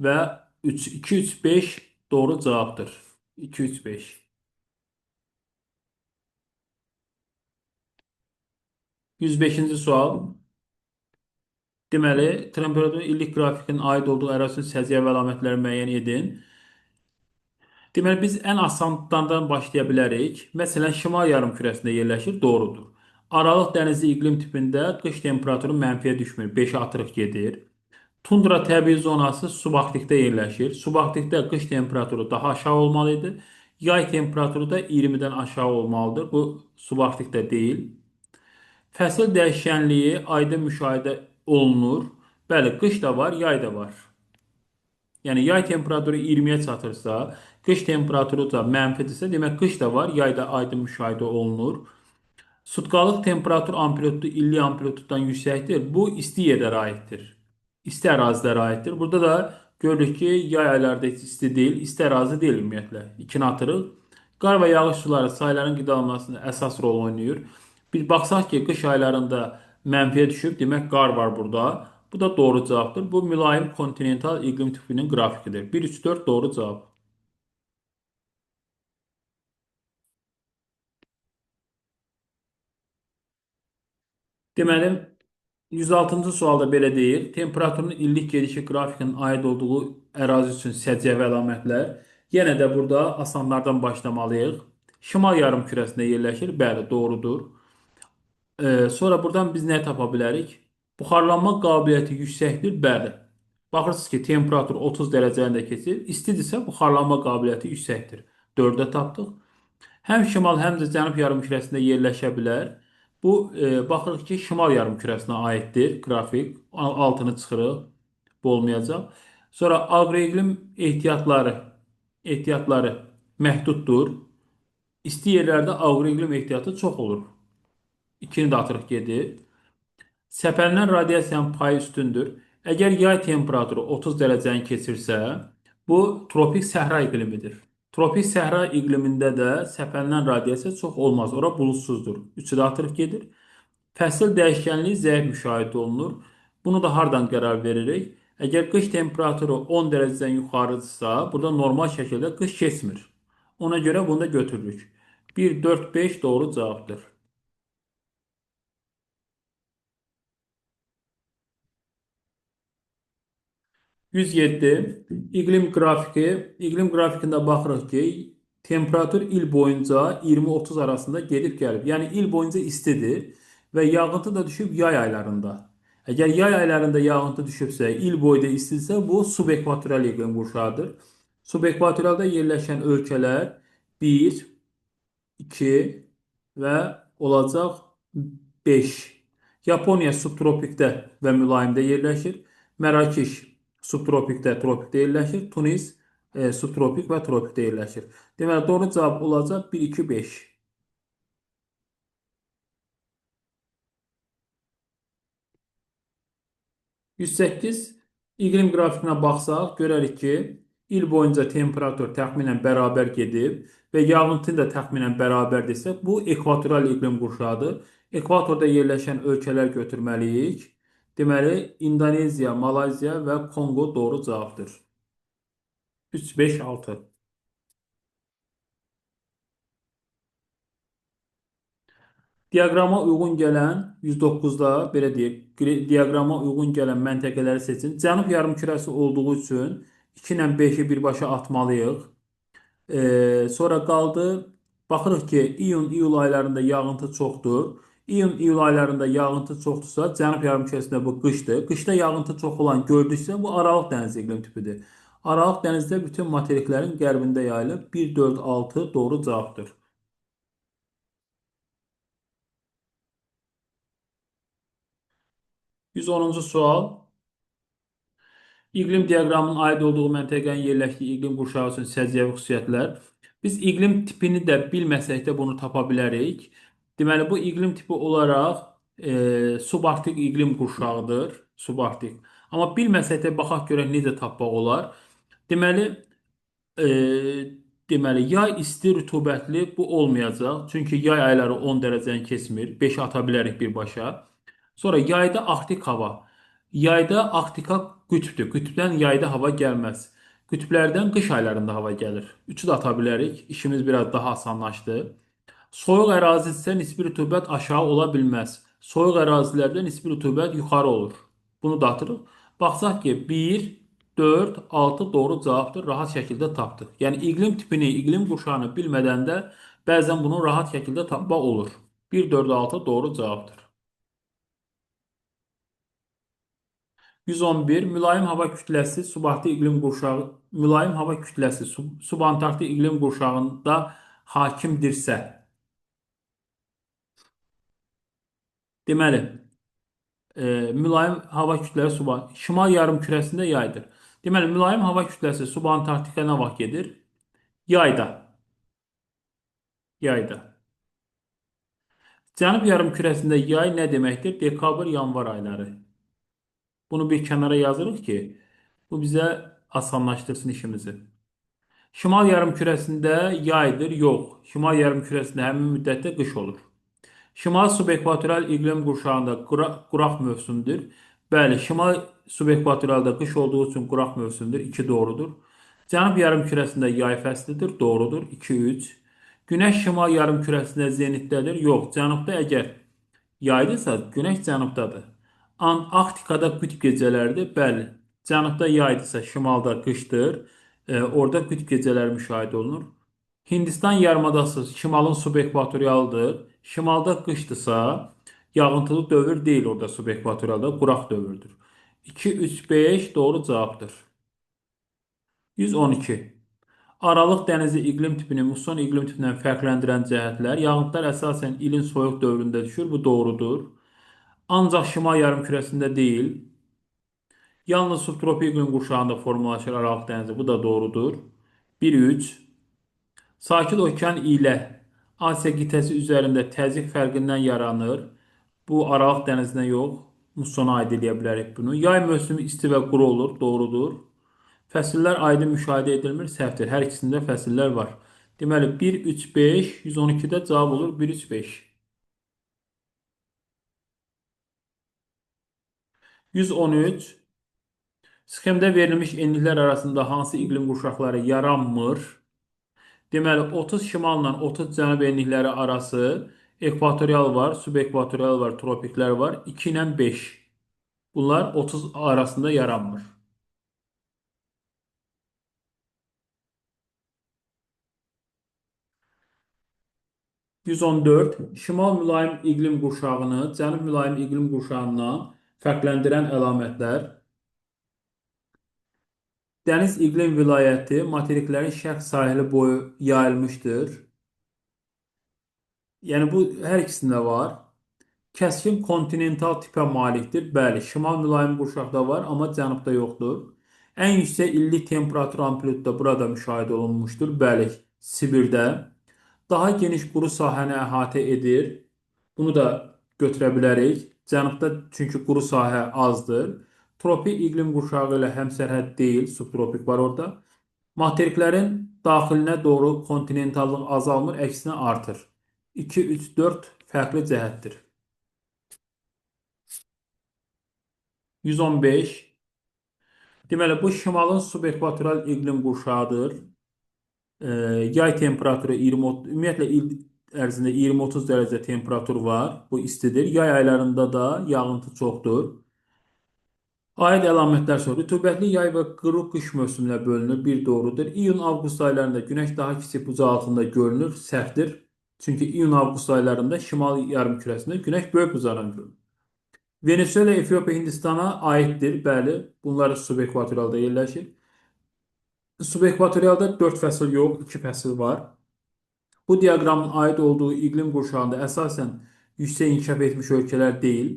və 3. 2, 3, 5 doğru cavabdır. 2, 3, 5. 105-ci sual. Deməli, temperatur illik qrafikin aid olduğu ərazinin səciyyəvi əlamətləri müəyyən edin. Deməli, biz ən asanlardan başlaya bilərik. Məsələn, şimal yarımkürəsində yerləşir, doğrudur. Aralıq dənizli iqlim tipində qış temperaturu mənfiyə düşmür, 5-ə artırıq gedir. Tundra təbii zonası subarktikdə yerləşir. Subarktikdə qış temperaturu daha aşağı olmalı idi. Yay temperaturu da 20-dən aşağı olmalıdır. Bu subarktikdə deyil. Fəsil dəyişkənliyi ayda müşahidə olunur. Bəli, qış da var, yay da var. Yəni yay temperaturu 20-yə çatırsa, qış temperaturu da mənfidirsə, demək qış da var, yayda aydın müşahidə olunur. Sutkalıq temperatur amplitudu illik amplituddan yüksəkdir. Bu isti yerlərə aiddir. İsti ərazilərə aiddir. Burada da görürük ki, yay aylarda heç isti deyil, isti ərazi deyil ümumiyyətlə. İkini atırıq. Qar və yağış suları sayıların qidalanmasında əsas rol oynayır. Biz baxsaq ki, qış aylarında mənfiyə düşüb, demək qar var burada. Bu da doğru cavabdır. Bu mülayim kontinental iqlim tipinin qrafikidir. 1, 3, 4 doğru cavab. Deməli, 106-cı sualda belə deyir. Temperaturun illik gedişi qrafikinin aid olduğu ərazi üçün səciyyəvi əlamətlər. Yenə də burada asanlardan başlamalıyıq. Şimal yarımkürəsində yerləşir. Bəli, doğrudur. Sonra buradan biz nə tapa bilərik? Buxarlanma qabiliyyəti yüksəkdir. Bəli. Baxırsınız ki, temperatur 30 dərəcəni keçir. İstidirsə buxarlanma qabiliyyəti yüksəkdir. 4-də tapdıq. Həm şimal, həm də cənub yarımkürəsində yerləşə bilər. Bu, baxırıq ki, şimal yarımkürəsinə aiddir qrafik. Altını çıxırıq. Bu olmayacaq. Sonra aqroiqlim ehtiyatları məhduddur. İsti yerlərdə aqroiqlim ehtiyatı çox olur. İkini də atırıq gedir. Səpələnən radiasiyanın payı üstündür. Əgər yay temperaturu 30 dərəcəni keçirsə, bu tropik səhra iqlimidir. Tropik səhra iqlimində də səpələnən radiasiya çox olmaz. Ora buludsuzdur. Üçü də atırıq gedir. Fəsil dəyişkənliyi zəif müşahidə olunur. Bunu da hardan qərar veririk? Əgər qış temperaturu 10 dərəcədən yuxarıdırsa, burada normal şəkildə qış keçmir. Ona görə bunu da götürürük. 1, 4, 5 doğru cavabdır. 107. İqlim qrafiki. İqlim qrafikində baxırıq ki, temperatur il boyunca 20-30 arasında gedib gəlib. Yəni il boyunca istidir və yağıntı da düşüb yay aylarında. Əgər yay aylarında yağıntı düşübsə, il boyu da istidirsə, bu subekvatorial iqlim qurşağıdır. Subekvatorialda yerləşən ölkələr 1, 2 və olacaq 5. Yaponiya subtropikdə və mülayimdə yerləşir. Mərakeş subtropikdə, tropikdə yerləşir. Tunis subtropik və tropikdə yerləşir. Deməli, doğru cavab olacaq 1, 2, 5. 108. İqlim qrafikinə baxsaq, görərik ki, il boyunca temperatur təxminən bərabər gedib və yağıntı da təxminən bərabərdirsə, bu ekvatoral iqlim qurşağıdır. Ekvatorda yerləşən ölkələr götürməliyik. Deməli, İndoneziya, Malayziya və Kongo doğru cavabdır. 3, 5, 6. Diaqrama uyğun gələn 109-da belə deyək, diaqrama uyğun gələn məntəqələri seçin. Cənub yarımkürəsi olduğu üçün 2 ilə 5-i birbaşa atmalıyıq. Sonra qaldı. Baxırıq ki, iyun-iyul aylarında yağıntı çoxdur. İyun-iyul aylarında yağıntı çoxdursa, Cənub yarımkürəsində bu qışdır. Qışda yağıntı çox olan gördüksə, bu Aralıq dənizi iqlim tipidir. Aralıq dənizdə bütün materiklərin qərbində yayılıb 1, 4, 6 doğru cavabdır. 110-cu sual. İqlim diaqramının aid olduğu məntəqənin yerləşdiyi iqlim qurşağı üçün səciyyəvi xüsusiyyətlər. Biz iqlim tipini də bilməsək də bunu tapa bilərik. Deməli, bu iqlim tipi olaraq subarktik iqlim qurşağıdır. Subarktik. Amma bilməsək də baxaq görək necə tapmaq olar. Deməli, e, deməli yay isti rütubətli bu olmayacaq. Çünki yay ayları 10 dərəcəni keçmir. 5 ata bilərik birbaşa. Sonra yayda Arktik hava. Yayda Arktika qütbdür. Qütbdən yayda hava gəlməz. Qütblərdən qış aylarında hava gəlir. Üçü də ata bilərik. İşimiz biraz daha asanlaşdı. Soyuq ərazi isə nisbi rütubət aşağı ola bilməz. Soyuq ərazilərdə nisbi rütubət yuxarı olur. Bunu da atırıq. Baxsaq ki, 1, 4, 6 doğru cavabdır. Rahat şəkildə tapdıq. Yəni iqlim tipini, iqlim qurşağını bilmədən də bəzən bunu rahat şəkildə tapmaq olur. 1, 4, 6 doğru cavabdır. 111. Mülayim hava kütləsi subarktik iqlim qurşağı mülayim hava kütləsi subantarktik iqlim qurşağında hakimdirsə, deməli, mülayim hava kütləsi şimal yarımkürəsində yaydır. Deməli, mülayim hava kütləsi subantarktika nə vaxt gedir? Yayda. Yayda. Cənub yarımkürəsində yay nə deməkdir? Dekabr, yanvar ayları. Bunu bir kənara yazırıq ki, bu bizə asanlaşdırsın işimizi. Şimal yarımkürəsində yaydır, yox. Şimal yarımkürəsində həmin müddətdə qış olur. Şimal subekvatorial iqlim qurşağında quraq mövsümdür. Bəli, şimal subekvatorialda qış olduğu üçün quraq mövsümdür. 2 doğrudur. Cənub yarımkürəsində yay fəslidir. Doğrudur. 2, 3. Günəş şimal yarımkürəsində zenitdədir. Yox, cənubda əgər yaydırsa, günəş cənubdadır. Arktikada qütb gecələridir. Bəli, cənubda yaydısa, şimalda qışdır. Orada qütb gecələri müşahidə olunur. Hindistan yarımadası şimalın subekvatorialıdır. Şimalda qışdırsa, yağıntılı dövr deyil orada subekvatorialda, quraq dövrdür. 2, 3, 5 doğru cavabdır. 112. Aralıq dənizi iqlim tipini muson iqlim tipindən fərqləndirən cəhətlər. Yağıntılar əsasən ilin soyuq dövründə düşür. Bu doğrudur. Ancaq şimal yarımkürəsində deyil. Yalnız subtropik iqlim qurşağında formalaşır Aralıq dənizi. Bu da doğrudur. 1, 3. Sakit Okean ilə Asiya qitəsi üzərində təzyiq fərqindən yaranır. Bu Aralıq dənizinə yox, mussona aid edə bilərik bunu. Yay mövsümü isti və quru olur, doğrudur. Fəsillər aydın müşahidə edilmir, səhvdir. Hər ikisində fəsillər var. Deməli 1, 3, 5, 112-də cavab olur 1, 3, 5. 113. Sxemdə verilmiş enliklər arasında hansı iqlim qurşaqları yaranmır? Deməli, 30 şimalla 30 cənub enlikləri arası ekvatorial var, subekvatorial var, tropiklər var. 2 ilə 5. Bunlar 30 arasında yaranmır. 114. Şimal mülayim iqlim qurşağını cənub mülayim iqlim qurşağından fərqləndirən əlamətlər. Dəniz iqlim vilayəti materiklərin şərq sahili boyu yayılmışdır. Yəni bu hər ikisində var. Kəskin kontinental tipə malikdir. Bəli, şimal mülayim qurşaqda var, amma cənubda yoxdur. Ən yüksək illik temperatur amplitudda burada müşahidə olunmuşdur. Bəli, Sibirdə. Daha geniş quru sahəni əhatə edir. Bunu da götürə bilərik. Cənubda çünki quru sahə azdır. Tropik iqlim qurşağı ilə həmsərhəd deyil, subtropik var orada. Materiklərin daxilinə doğru kontinentallıq azalmır, əksinə artır. 2, 3, 4 fərqli cəhətdir. 115. Deməli, bu şimalın subekvatoral iqlim qurşağıdır. E, Yay temperaturu 20 ümumiyyətlə il ərzində 20-30 dərəcə temperatur var. Bu istidir. Yay aylarında da yağıntı çoxdur. Aid əlamətlər sonra rütubətli yay və quru qış mövsümünə bölünür. Bir doğrudur. İyun-avqust aylarında günəş daha kiçik bucağı altında görünür. Səhvdir. Çünki iyun-avqust aylarında şimal yarımkürəsində günəş böyük bucaqdan görünür. Venesuela, Efiopiya, Hindistana aiddir. Bəli, bunlar subekvatorialda yerləşir. Subekvatorialda 4 fəsil yox, 2 fəsil var. Bu diaqramın aid olduğu iqlim qurşağında əsasən yüksək inkişaf etmiş ölkələr deyil.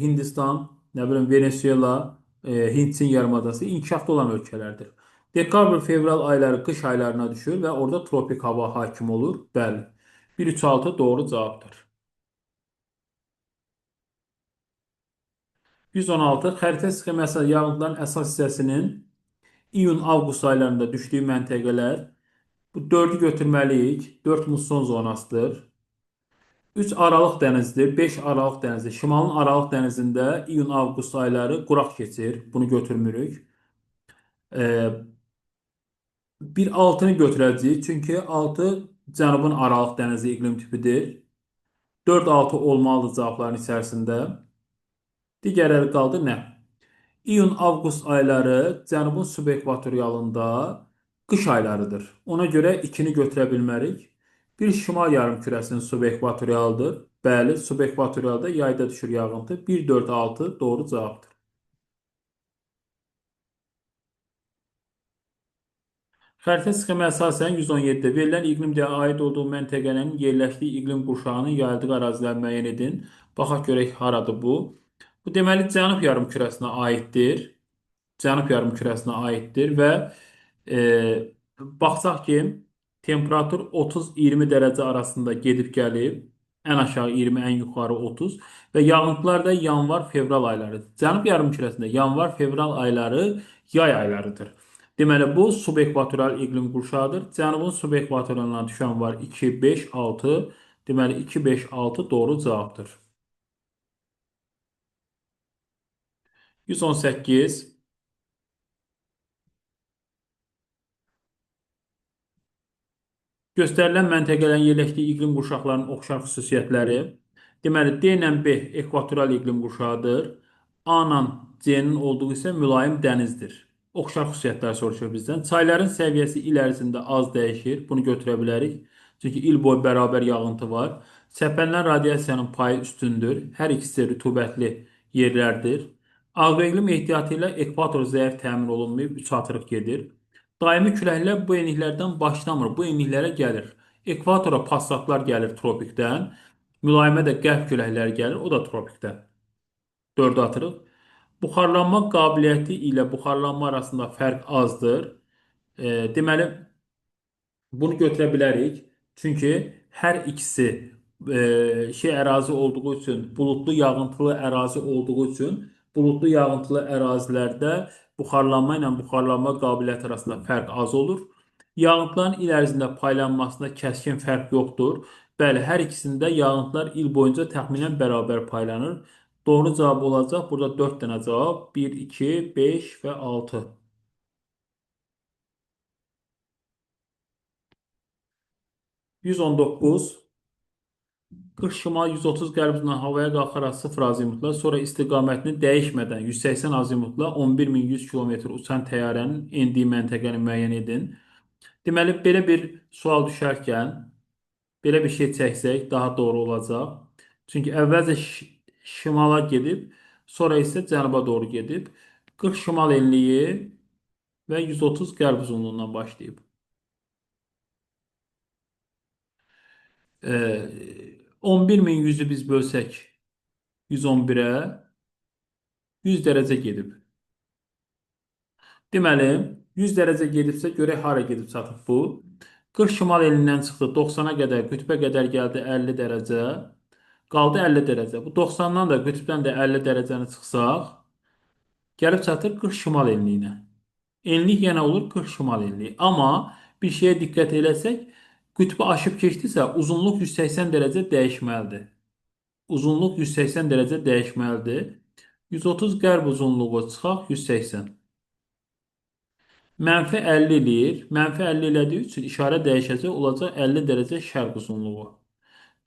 Hindistan, nə bilim Venezuela, Hint yarımadası inkişafda olan ölkələrdir. Dekabr, fevral ayları qış aylarına düşür və orada tropik hava hakim olur. Bəli. 136 doğru cavabdır. 116 xəritə sxeması yağıntıların əsas hissəsinin iyun-avqust aylarında düşdüyü məntəqələr. Bu 4'ü götürməliyik. 4 muson zonasıdır. 3 Aralıq dənizidir. 5 Aralıq dənizi. Şimalın Aralıq dənizində iyun-avqust ayları quraq keçir. Bunu götürmürük. Ee, Bir 6'nı götürəcəyik. Çünki 6 Cənubun Aralıq dənizi iqlim tipidir. 4-6 olmalıdır cavabların içərisində. Digərləri qaldı nə? İyun-avqust ayları Cənubun subekvatorialında qış aylarıdır. Ona görə 2'ni götürə bilmərik. Bir şimal yarımkürəsinin subekvatorialıdır. Bəli, subekvatorialda yayda düşür yağıntı. 1, 4, 6 doğru cavabdır. Xəritə sxemi əsasən 117-də verilən iqlimdə aid olduğu məntəqənin yerləşdiyi iqlim qurşağının yayıldığı ərazilər müəyyən edin. Baxaq görək haradır bu. Bu deməli Cənub yarımkürəsinə aiddir. Cənub yarımkürəsinə aiddir və e, baxsaq ki, temperatur 30-20 dərəcə arasında gedib gəlib. Ən aşağı 20, ən yuxarı 30 və yağıntılar da yanvar-fevral ayları. Cənub yarımkürəsində yanvar-fevral ayları yay aylarıdır. Deməli bu subekvatoral iqlim qurşağıdır. Cənubun subekvatoruna düşən var 2, 5, 6. Deməli 2, 5, 6 doğru cavabdır. 118 göstərilən məntəqələrin yerləşdiyi iqlim qurşaqlarının oxşar xüsusiyyətləri. Deməli, D ilə B ekvatoral iqlim qurşağıdır. A ilə C-nin olduğu isə mülayim dənizdir. Oxşar xüsusiyyətlər soruşur bizdən. Çayların səviyyəsi il ərzində az dəyişir. Bunu götürə bilərik. Çünki il boyu bərabər yağıntı var. Səpələnən radiasiyanın payı üstündür. Hər ikisi rütubətli yerlərdir. Aqroiqlim ehtiyatı ilə ekvator zəif təmin olunmayıb, 3 atırıq gedir. Daimi küləklər bu enliklərdən başlamır, bu enliklərə gəlir. Ekvatora passatlar gəlir tropikdən, mülayimə də qərb küləkləri gəlir, o da tropikdən. 4 atırıq. Buxarlanma qabiliyyəti ilə buxarlanma arasında fərq azdır. Deməli, bunu götürə bilərik. Çünki hər ikisi ərazi olduğu üçün, buludlu yağıntılı ərazi olduğu üçün, buludlu yağıntılı ərazilərdə buxarlanma ilə buxarlanma qabiliyyəti arasında fərq az olur. Yağıntıların il ərzində paylanmasında kəskin fərq yoxdur. Bəli, hər ikisində yağıntılar il boyunca təxminən bərabər paylanır. Doğru cavab olacaq. Burada 4 dənə cavab. 1, 2, 5 və 6. 119 40 şimal 130 qərb havaya qalxaraq 0 azimutla, sonra istiqamətini dəyişmədən 180 azimutla 11100 km uçan təyyarənin endiyi məntəqəni müəyyən edin. Deməli, belə bir sual düşərkən, belə bir şey çəksək daha doğru olacaq. Çünki əvvəlcə şimala gedib, sonra isə cənuba doğru gedib. 40 şimal enliyi və 130 qərb uzunluğundan başlayıb. 11100'ü biz bölsək 111'ə 100 dərəcə gedib. Deməli, 100 dərəcə gedibsə görək hara gedib çatıb bu. 40 şimal elindən çıxdı 90'a qədər, qütbə qədər gəldi 50 dərəcə. Qaldı 50 dərəcə. Bu 90'dan da qütbdən də 50 dərəcəni çıxsaq, gəlib çatır 40 şimal enliyinə. Enlik yenə olur 40 şimal enliyi. Amma bir şeyə diqqət eləsək, qütbü aşıb keçdisə uzunluq 180 dərəcə dəyişməlidir. Uzunluq 180 dərəcə dəyişməlidir. 130 qərb uzunluğu çıxaq 180. Mənfi 50 eləyir. Mənfi 50 elədiyi üçün işarə dəyişəcək, olacaq 50 dərəcə şərq uzunluğu.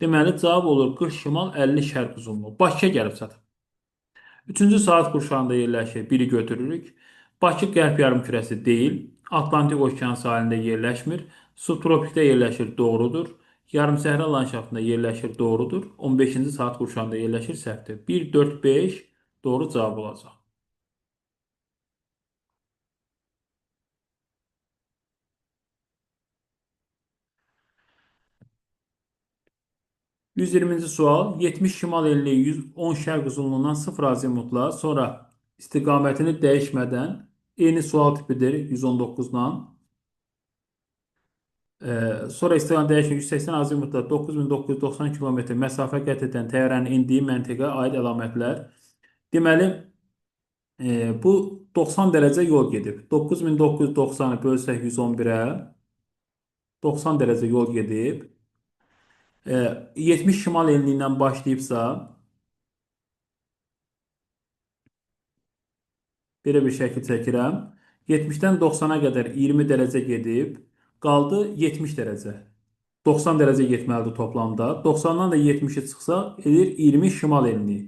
Deməli, cavab olur 40 şimal 50 şərq uzunluğu. Bakıya gəlib çatıb. Üçüncü saat qurşağında yerləşir. Biri götürürük. Bakı qərb yarımkürəsi deyil. Atlantik okean sahilində yerləşmir. Subtropikdə yerləşir. Doğrudur. Yarımsəhra landşaftında yerləşir. Doğrudur. 15-ci saat qurşağında yerləşir. Səhvdir. 1, 4, 5 doğru cavab olacaq. 120-ci sual. 70 şimal enliyi 110 şərq uzunluğundan 0 azimutla sonra istiqamətini dəyişmədən eyni sual tipidir 119-dan. Sonra istiqamət dəyişən 180 azimutla 9990 kilometr məsafə qət edən təyyarənin endiyi məntəqəyə aid əlamətlər. Deməli, bu 90 dərəcə yol gedib. 9990-ı bölsək 111-ə 90 dərəcə yol gedib. 70 şimal enliyindən başlayıbsa belə bir şəkil çəkirəm. 70-dən 90-a qədər 20 dərəcə gedib, qaldı 70 dərəcə. 90 dərəcə getməlidir toplamda. 90-dan da 70-i çıxsa, edir 20 şimal enliyi.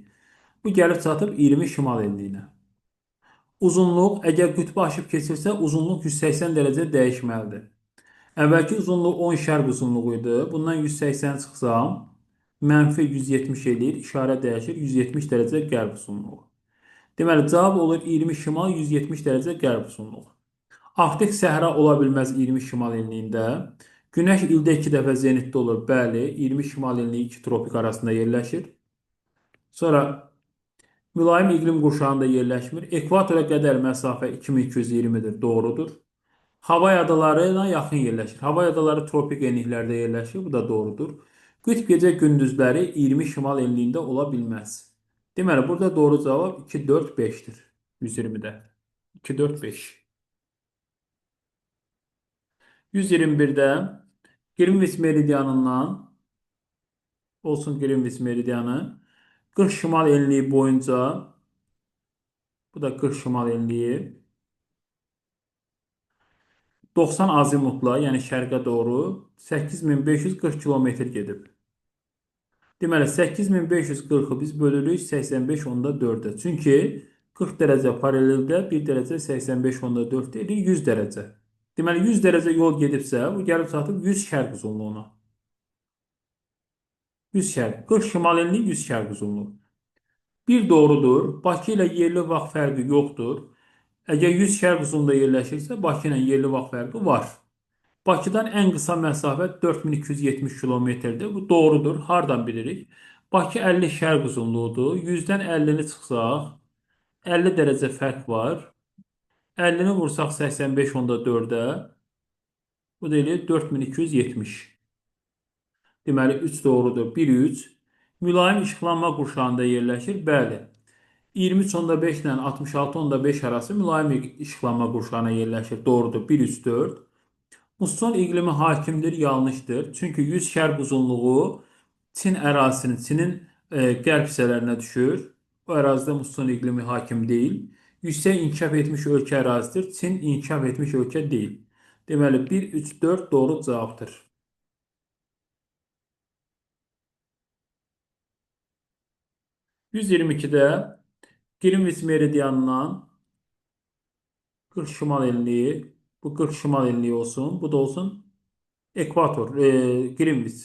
Bu gəlib çatıb 20 şimal enliyinə. Uzunluq, əgər qütbü aşıb keçirsə, uzunluq 180 dərəcə dəyişməlidir. Əvvəlki uzunluq 10 şərq uzunluğu idi. Bundan 180 çıxsam, mənfi 170 eləyir, işarə dəyişir, 170 dərəcə qərb uzunluğu. Deməli, cavab olur 20 şimal, 170 dərəcə qərb uzunluğu. Arktik səhra ola bilməz 20 şimal enliyində. Günəş ildə 2 dəfə zenitdə olur. Bəli, 20 şimal enliyi 2 tropik arasında yerləşir. Sonra mülayim iqlim qurşağında yerləşmir. Ekvatora qədər məsafə 2220-dir. Doğrudur. Havay adalarına yaxın yerləşir. Havay adaları tropik enliklərdə yerləşir. Bu da doğrudur. Qütb gecə gündüzləri 20 şimal enliyində ola bilməz. Deməli, burada doğru cavab 2, 4, 5-dir. 120-də. 2, 4, 5. 121-də Greenwich meridianından olsun Greenwich meridianı 40 şimal enliyi boyunca bu da 40 şimal enliyi 90 azimutla yəni şərqə doğru 8540 kilometr gedib. Deməli 8540-ı biz bölürük 85/4-ə. Çünki 40 dərəcə paraleldə 1 dərəcə 85/4 edir 100 dərəcə. Deməli 100 dərəcə yol gedibsə, bu gəlib çatıb 100 şərq uzunluğuna. 100 şərq. 40 şimal enliyi 100 şərq uzunluğu. Bir doğrudur. Bakı ilə yerli vaxt fərqi yoxdur. Əgər 100 şərq uzunluğunda yerləşirsə, Bakı ilə yerli vaxt fərqi var. Bakıdan ən qısa məsafə 4270 kilometrdir. Bu doğrudur. Hardan bilirik? Bakı 50 şərq uzunluğudur. 100-dən 50-ni çıxsaq, 50 dərəcə fərq var. 50-ni vursaq 85/4-ə, bu da eləyir 4270. Deməli 3 doğrudur. 1, 3. Mülayim işıqlanma qurşağında yerləşir. Bəli. 23.5 ilə 66.5 arası mülayim işıqlanma qurşağına yerləşir. Doğrudur. 1, 3, 4. Muson iqlimi hakimdir, yanlışdır. Çünki 100 şərq uzunluğu Çin ərazisinin, Çinin qərb hissələrinə düşür. Bu ərazidə muson iqlimi hakim deyil. Yüksək inkişaf etmiş ölkə ərazidir. Çin inkişaf etmiş ölkə deyil. Deməli 1, 3, 4 doğru cavabdır. 122-də Greenwich meridianından 40 şimal enliyi, bu 40 şimal enliyi olsun, bu da olsun ekvator, Greenwich.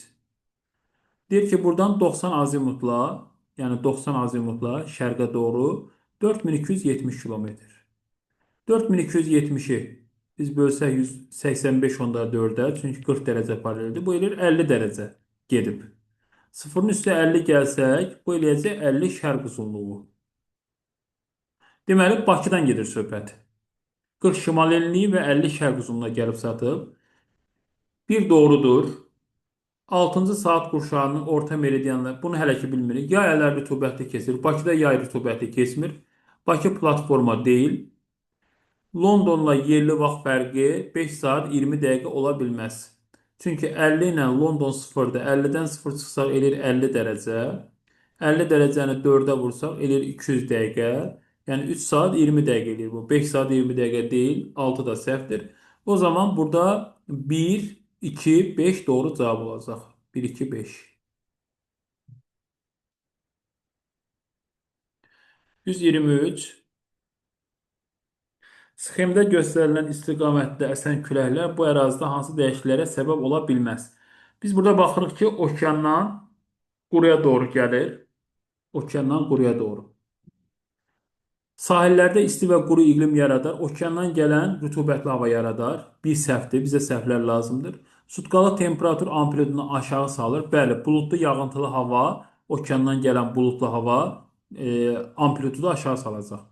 Deyir ki, buradan 90 azimutla, yəni 90 azimutla şərqə doğru 4270 kilometr. 4270-i biz bölsək 185/4-ə, çünki 40 dərəcə paraleldir. Bu eləyir 50 dərəcə gedib. Sıfırın üstə 50 gəlsək, bu eləyəcək 50 şərq uzunluğu. Deməli, Bakıdan gedir söhbət. 40 şimal enliyi və 50 şərq uzunluğuna gəlib çatıb. Bir doğrudur. 6-cı saat qurşağının orta meridianı, bunu hələ ki bilmirik. Yay ayları rütubətli keçir. Bakıda yay rütubətli keçmir. Bakı platforma deyil. Londonla yerli vaxt fərqi 5 saat 20 dəqiqə ola bilməz. Çünki 50 ilə London 0-dır. 50-dən 0 çıxsaq eləyir 50 dərəcə. 50 dərəcəni 4-ə vursaq eləyir 200 dəqiqə. Yəni 3 saat 20 dəqiqə eləyir bu. 5 saat 20 dəqiqə deyil, 6 da səhvdir. O zaman burada bir 2 5 doğru cavab olacaq. Bir 2 5. 123. Sxemdə göstərilən istiqamətdə əsən küləklər bu ərazidə hansı dəyişikliklərə səbəb ola bilməz? Biz burada baxırıq ki, okeandan quruya doğru gəlir. Okeandan quruya doğru. Sahillərdə isti və quru iqlim yaradar. Okeandan gələn rütubətli hava yaradar. Bir səhvdir, bizə səhvlər lazımdır. Sutkalıq temperatur amplitudunu aşağı salır. Bəli, buludlu yağıntılı hava, okeandan gələn buludlu hava amplitudu aşağı salacaq.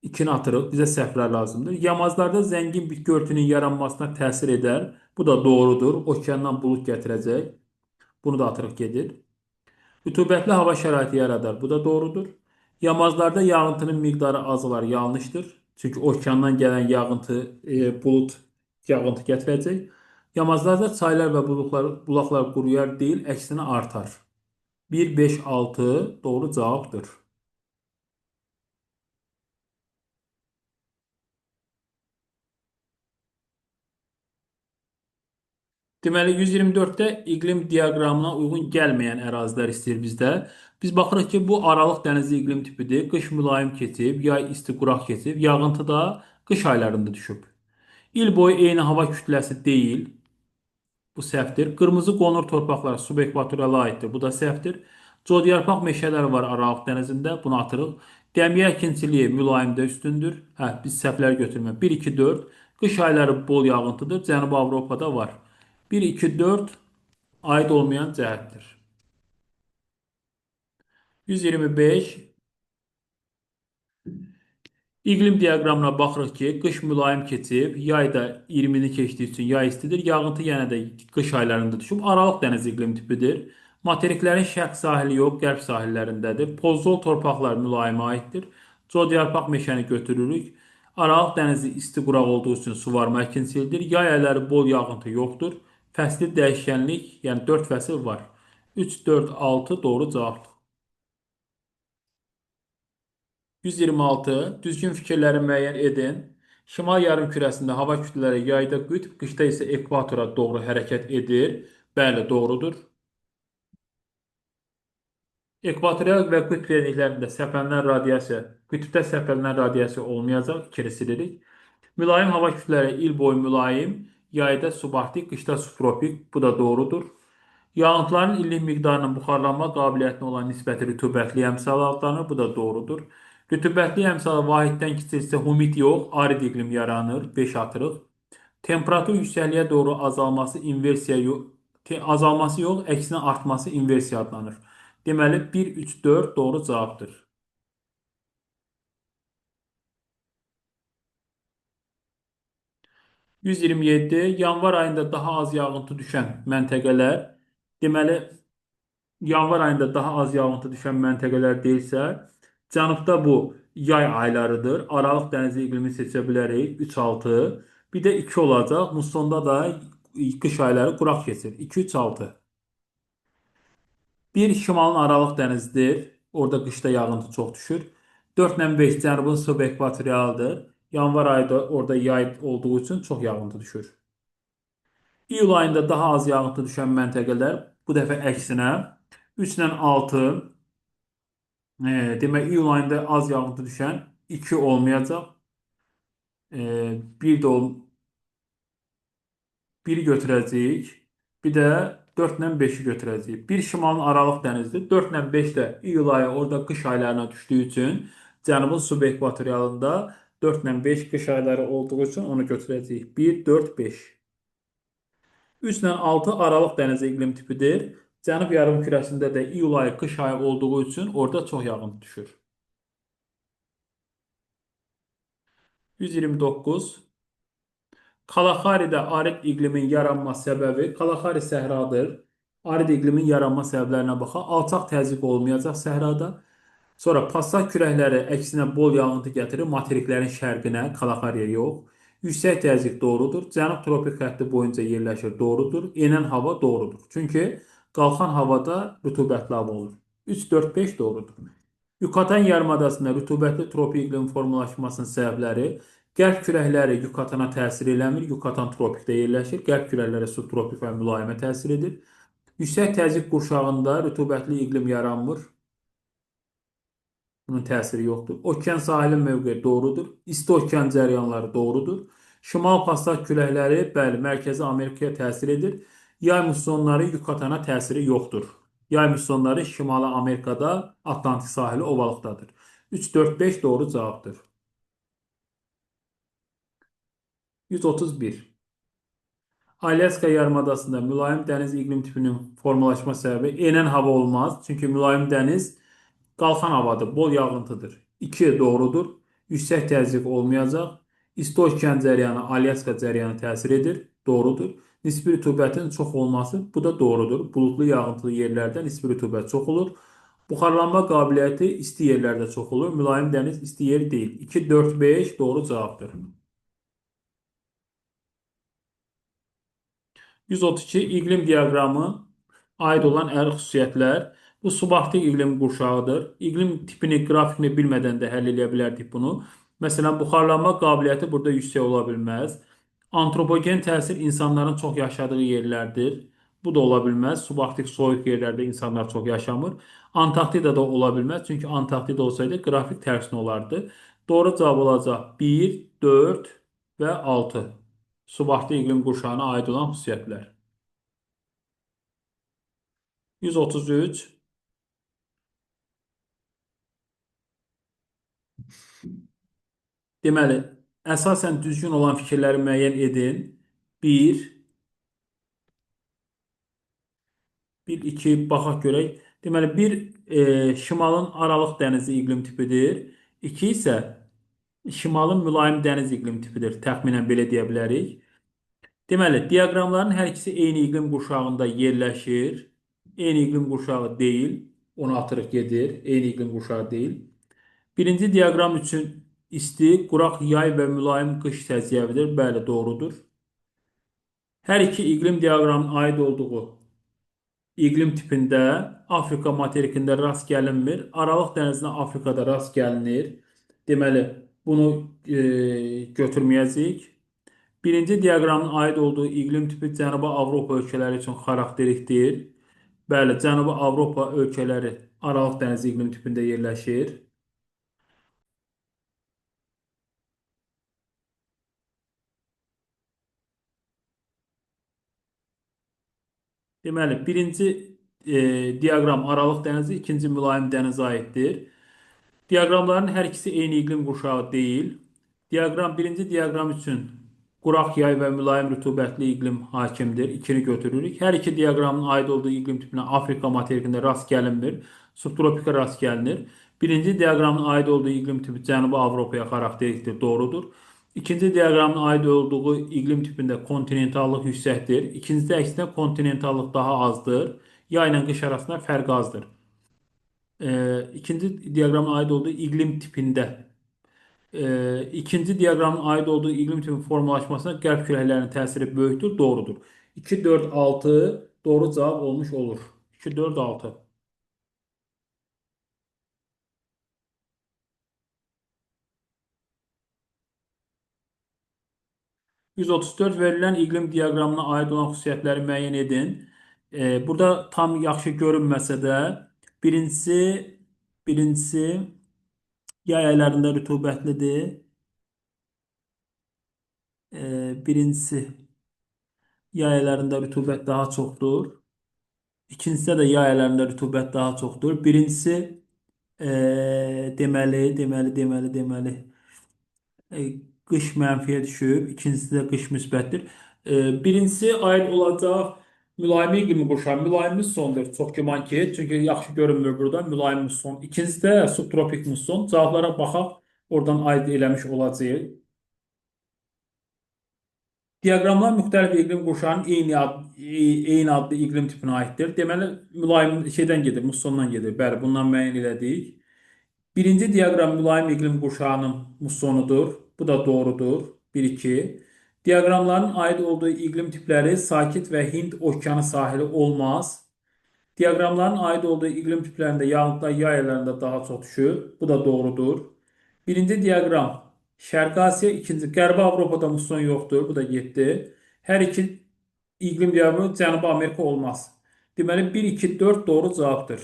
İkini atırıq, bizə səhvlər lazımdır. Yamaclarda zəngin bitki örtünün yaranmasına təsir edər. Bu da doğrudur. Okeandan bulud gətirəcək. Bunu da atırıq gedir. Rütubətli hava şəraiti yaradar. Bu da doğrudur. Yamaclarda yağıntının miqdarı azalar. Yanlışdır. Çünki okeandan gələn yağıntı, bulud yağıntı gətirəcək. Yamaclarda çaylar və bulaqlar quruyar deyil, əksinə artar. 1, 5, 6 doğru cavabdır. Deməli 124-də iqlim diaqramına uyğun gəlməyən ərazilər istəyir bizdə. Biz baxırıq ki, bu Aralıq dənizi iqlim tipidir. Qış mülayim keçib, yay isti quraq keçib, yağıntı da qış aylarında düşüb. İl boyu eyni hava kütləsi deyil. Bu səhvdir. Qırmızı qonur torpaqlar subekvatoriala aiddir. Bu da səhvdir. Codyarpaq meşələri var Aralıq dənizində. Bunu atırıq. Dəmiyə əkinçiliyi mülayimdə üstündür. Hə, biz səhvləri götürmə. 1, 2, 4. Qış ayları bol yağıntıdır. Cənubi Avropada var. 1, 2, 4 aid olmayan cəhətdir. 125. İqlim diaqramına baxırıq ki, qış mülayim keçib, yay da 20-ni keçdiyi üçün yay istidir. Yağıntı yenə də qış aylarında düşüb. Aralıq dəniz iqlim tipidir. Materiklərin şərq sahili yox, qərb sahillərindədir. Pozzol torpaqlar mülayimə aiddir. Codyarpaq meşəni götürürük. Aralıq dənizi isti quraq olduğu üçün suvarma əkinçilidir. Yay ayları bol yağıntı yoxdur. Fəsli dəyişkənlik, yəni 4 fəsil var. 3, 4, 6 doğru cavabdır. 126. Düzgün fikirləri müəyyən edin. Şimal yarımkürəsində hava kütlələri yayda qütb, qışda isə ekvatora doğru hərəkət edir. Bəli, doğrudur. Ekvatorial və qütb enliklərində səpələnən radiasiya, qütbdə səpələnən radiasiya olmayacaq, ikili silirik. Mülayim hava kütlələri il boyu mülayim, yayda subarktik, qışda subtropik, bu da doğrudur. Yağıntıların illik miqdarının buxarlanma qabiliyyətinə olan nisbəti rütubətli əmsalı adlanır. Bu da doğrudur. Rütubətli əmsalı vahiddən kiçilsə humid yox, arid iqlim yaranır. 5 atırıq. Temperatur yüksəkliyə doğru azalması inversiya yox, azalması yox, əksinə artması inversiya adlanır. Deməli 1, 3, 4 doğru cavabdır. 127. Yanvar ayında daha az yağıntı düşən məntəqələr. Deməli yanvar ayında daha az yağıntı düşən məntəqələr deyilsə, cənubda bu yay aylarıdır. Aralıq dənizi iqlimi seçə bilərik. 3-6. Bir də 2 olacaq. Mussonda da qış ayları quraq keçir. 2-3-6. Bir şimalın Aralıq dənizidir. Orada qışda yağıntı çox düşür. 4-lə 5 cənubun subekvatorialdır. Yanvar ayında orada yay olduğu üçün çox yağıntı düşür. İyul ayında daha az yağıntı düşən məntəqələr bu dəfə əksinə 3 ilə 6 demək iyul ayında az yağıntı düşən 2 olmayacaq. Bir də 1-i götürəcəyik. Bir də 4 ilə 5-i götürəcəyik. Bir şimalın Aralıq dənizidir. 4 ilə 5 də iyul ayı orada qış aylarına düşdüyü üçün cənubun subekvatorialında 4 ilə 5 qış ayları olduğu üçün onu götürəcəyik. 1, 4, 5. 3 ilə 6 Aralıq dənizi iqlim tipidir. Cənub yarımkürəsində də iyul ayı qış ayı olduğu üçün orada çox yağıntı düşür. 129. Kalaxaridə arid iqlimin yaranma səbəbi Kalaxari səhradır. Arid iqlimin yaranma səbəblərinə baxaq. Alçaq təzyiq olmayacaq səhrada. Sonra passat küləkləri əksinə bol yağıntı gətirir materiklərin şərqinə, Kalaxariyə yox. Yüksək təzyiq doğrudur. Cənub tropik xətti boyunca yerləşir, doğrudur. Enən hava doğrudur. Çünki qalxan havada rütubətli hava olur. 3, 4, 5 doğrudur. Yucatan yarımadasında rütubətli tropik iqlim formalaşmasının səbəbləri qərb küləkləri Yucatana təsir eləmir. Yucatan tropikdə yerləşir. Qərb küləkləri subtropik və mülayimə təsir edir. Yüksək təzyiq qurşağında rütubətli iqlim yaranmır. Bunun təsiri yoxdur. Okean sahili mövqeyi doğrudur. İsti okean cəryanları doğrudur. Şimal passat küləkləri, bəli, Mərkəzi Amerikaya təsir edir. Yay mussonları Yucatana təsiri yoxdur. Yay mussonları Şimali Amerikada, Atlantik sahili ovalıqdadır. 3, 4, 5 doğru cavabdır. 131. Alyaska yarımadasında mülayim dəniz iqlim tipinin formalaşma səbəbi enən hava olmaz. Çünki mülayim dəniz qalxan havadır, bol yağıntıdır. 2 doğrudur. Yüksək təzyiq olmayacaq. İsti okean cəryanı Alyaska cəryanı təsir edir. Doğrudur. Nisbi rütubətin çox olması, bu da doğrudur. Buludlu yağıntılı yerlərdə nisbi rütubət çox olur. Buxarlanma qabiliyyəti isti yerlərdə çox olur. Mülayim dəniz isti yer deyil. 2, 4, 5 doğru cavabdır. 132 iqlim diaqramı aid olan əri xüsusiyyətlər. Bu subarktik iqlim qurşağıdır. İqlim tipini, qrafikini bilmədən də həll edə bilərdik bunu. Məsələn, buxarlanma qabiliyyəti burada yüksək ola bilməz. Antropogen təsir insanların çox yaşadığı yerlərdir. Bu da ola bilməz. Subarktik soyuq yerlərdə insanlar çox yaşamır. Antarktida da ola bilməz. Çünki Antarktida olsaydı qrafik tərsinə olardı. Doğru cavab olacaq 1, 4 və 6. Subarktik iqlim qurşağına aid olan xüsusiyyətlər. 133. Deməli, əsasən düzgün olan fikirləri müəyyən edin. 1, 1, 2, baxaq görək. Deməli, 1 şimalın Aralıq dənizi iqlim tipidir. 2 isə şimalın mülayim dəniz iqlim tipidir. Təxminən belə deyə bilərik. Deməli, diaqramların hər ikisi eyni iqlim qurşağında yerləşir. Eyni iqlim qurşağı deyil. Onu atırıq gedir. Eyni iqlim qurşağı deyil. Birinci diaqram üçün isti, quraq yay və mülayim qış səciyyəvidir. Bəli, doğrudur. Hər iki iqlim diaqramının aid olduğu iqlim tipində Afrika materikində rast gəlinmir. Aralıq dənizinə Afrikada rast gəlinir. Deməli, bunu götürməyəcəyik. Birinci diaqramın aid olduğu iqlim tipi Cənubi Avropa ölkələri üçün xarakterikdir. Bəli, Cənubi Avropa ölkələri Aralıq dənizi iqlim tipində yerləşir. Deməli, birinci diaqram Aralıq dənizi, ikinci mülayim dənizə aiddir. Diaqramların hər ikisi eyni iqlim qurşağı deyil. Birinci diaqram üçün quraq yay və mülayim rütubətli iqlim hakimdir. 2-ni götürürük. Hər iki diaqramın aid olduğu iqlim tipinə Afrika materikində rast gəlinmir. Subtropika rast gəlinir. Birinci diaqramın aid olduğu iqlim tipi Cənubi Avropaya xarakterikdir. Doğrudur. İkinci diaqramın aid olduğu iqlim tipində kontinentallıq yüksəkdir. İkincisi əksinə kontinentallıq daha azdır. Yay ilə qış arasında fərq azdır. İkinci diaqramın aid olduğu iqlim tipində ikinci diaqramın aid olduğu iqlim tipinin formalaşmasına qərb küləklərinin təsiri böyükdür, doğrudur. 2, 4, 6 doğru cavab olmuş olur. 2, 4, 6. 134 verilən iqlim diaqramına aid olan xüsusiyyətləri müəyyən edin. Burada tam yaxşı görünməsə də birincisi yay aylarında rütubətlidir. Birincisi yay aylarında rütubət daha çoxdur. İkincisində də yay aylarında rütubət daha çoxdur. Birincisi deməli qış mənfiyə düşüb, ikincisi də qış müsbətdir. Birincisi aid olacaq mülayim iqlim qurşağı, mülayim mussondur. Çox güman ki, çünki yaxşı görünmür burada mülayim musson. İkincisi də subtropik musson. Cavablara baxaq, oradan aid eləmiş olacağıq. Diaqramlar müxtəlif iqlim qurşağının eyni adlı iqlim tipinə aiddir. Deməli, mülayim şeydən gedir, mussondan gedir. Bəli, bundan müəyyən elədik. Birinci diaqram mülayim iqlim qurşağının mussonudur. Bu da doğrudur. 1, 2. Diaqramların aid olduğu iqlim tipləri sakit və Hind okeanı sahili olmaz. Diaqramların aid olduğu iqlim tiplərində yağıntılar yay aylarında daha çox düşür. Bu da doğrudur. Birinci diaqram Şərqi Asiya, ikinci Qərbi Avropada muson yoxdur. Bu da 7. Hər iki iqlim diaqramı Cənubi Amerika olmaz. Deməli 1, 2, 4 doğru cavabdır.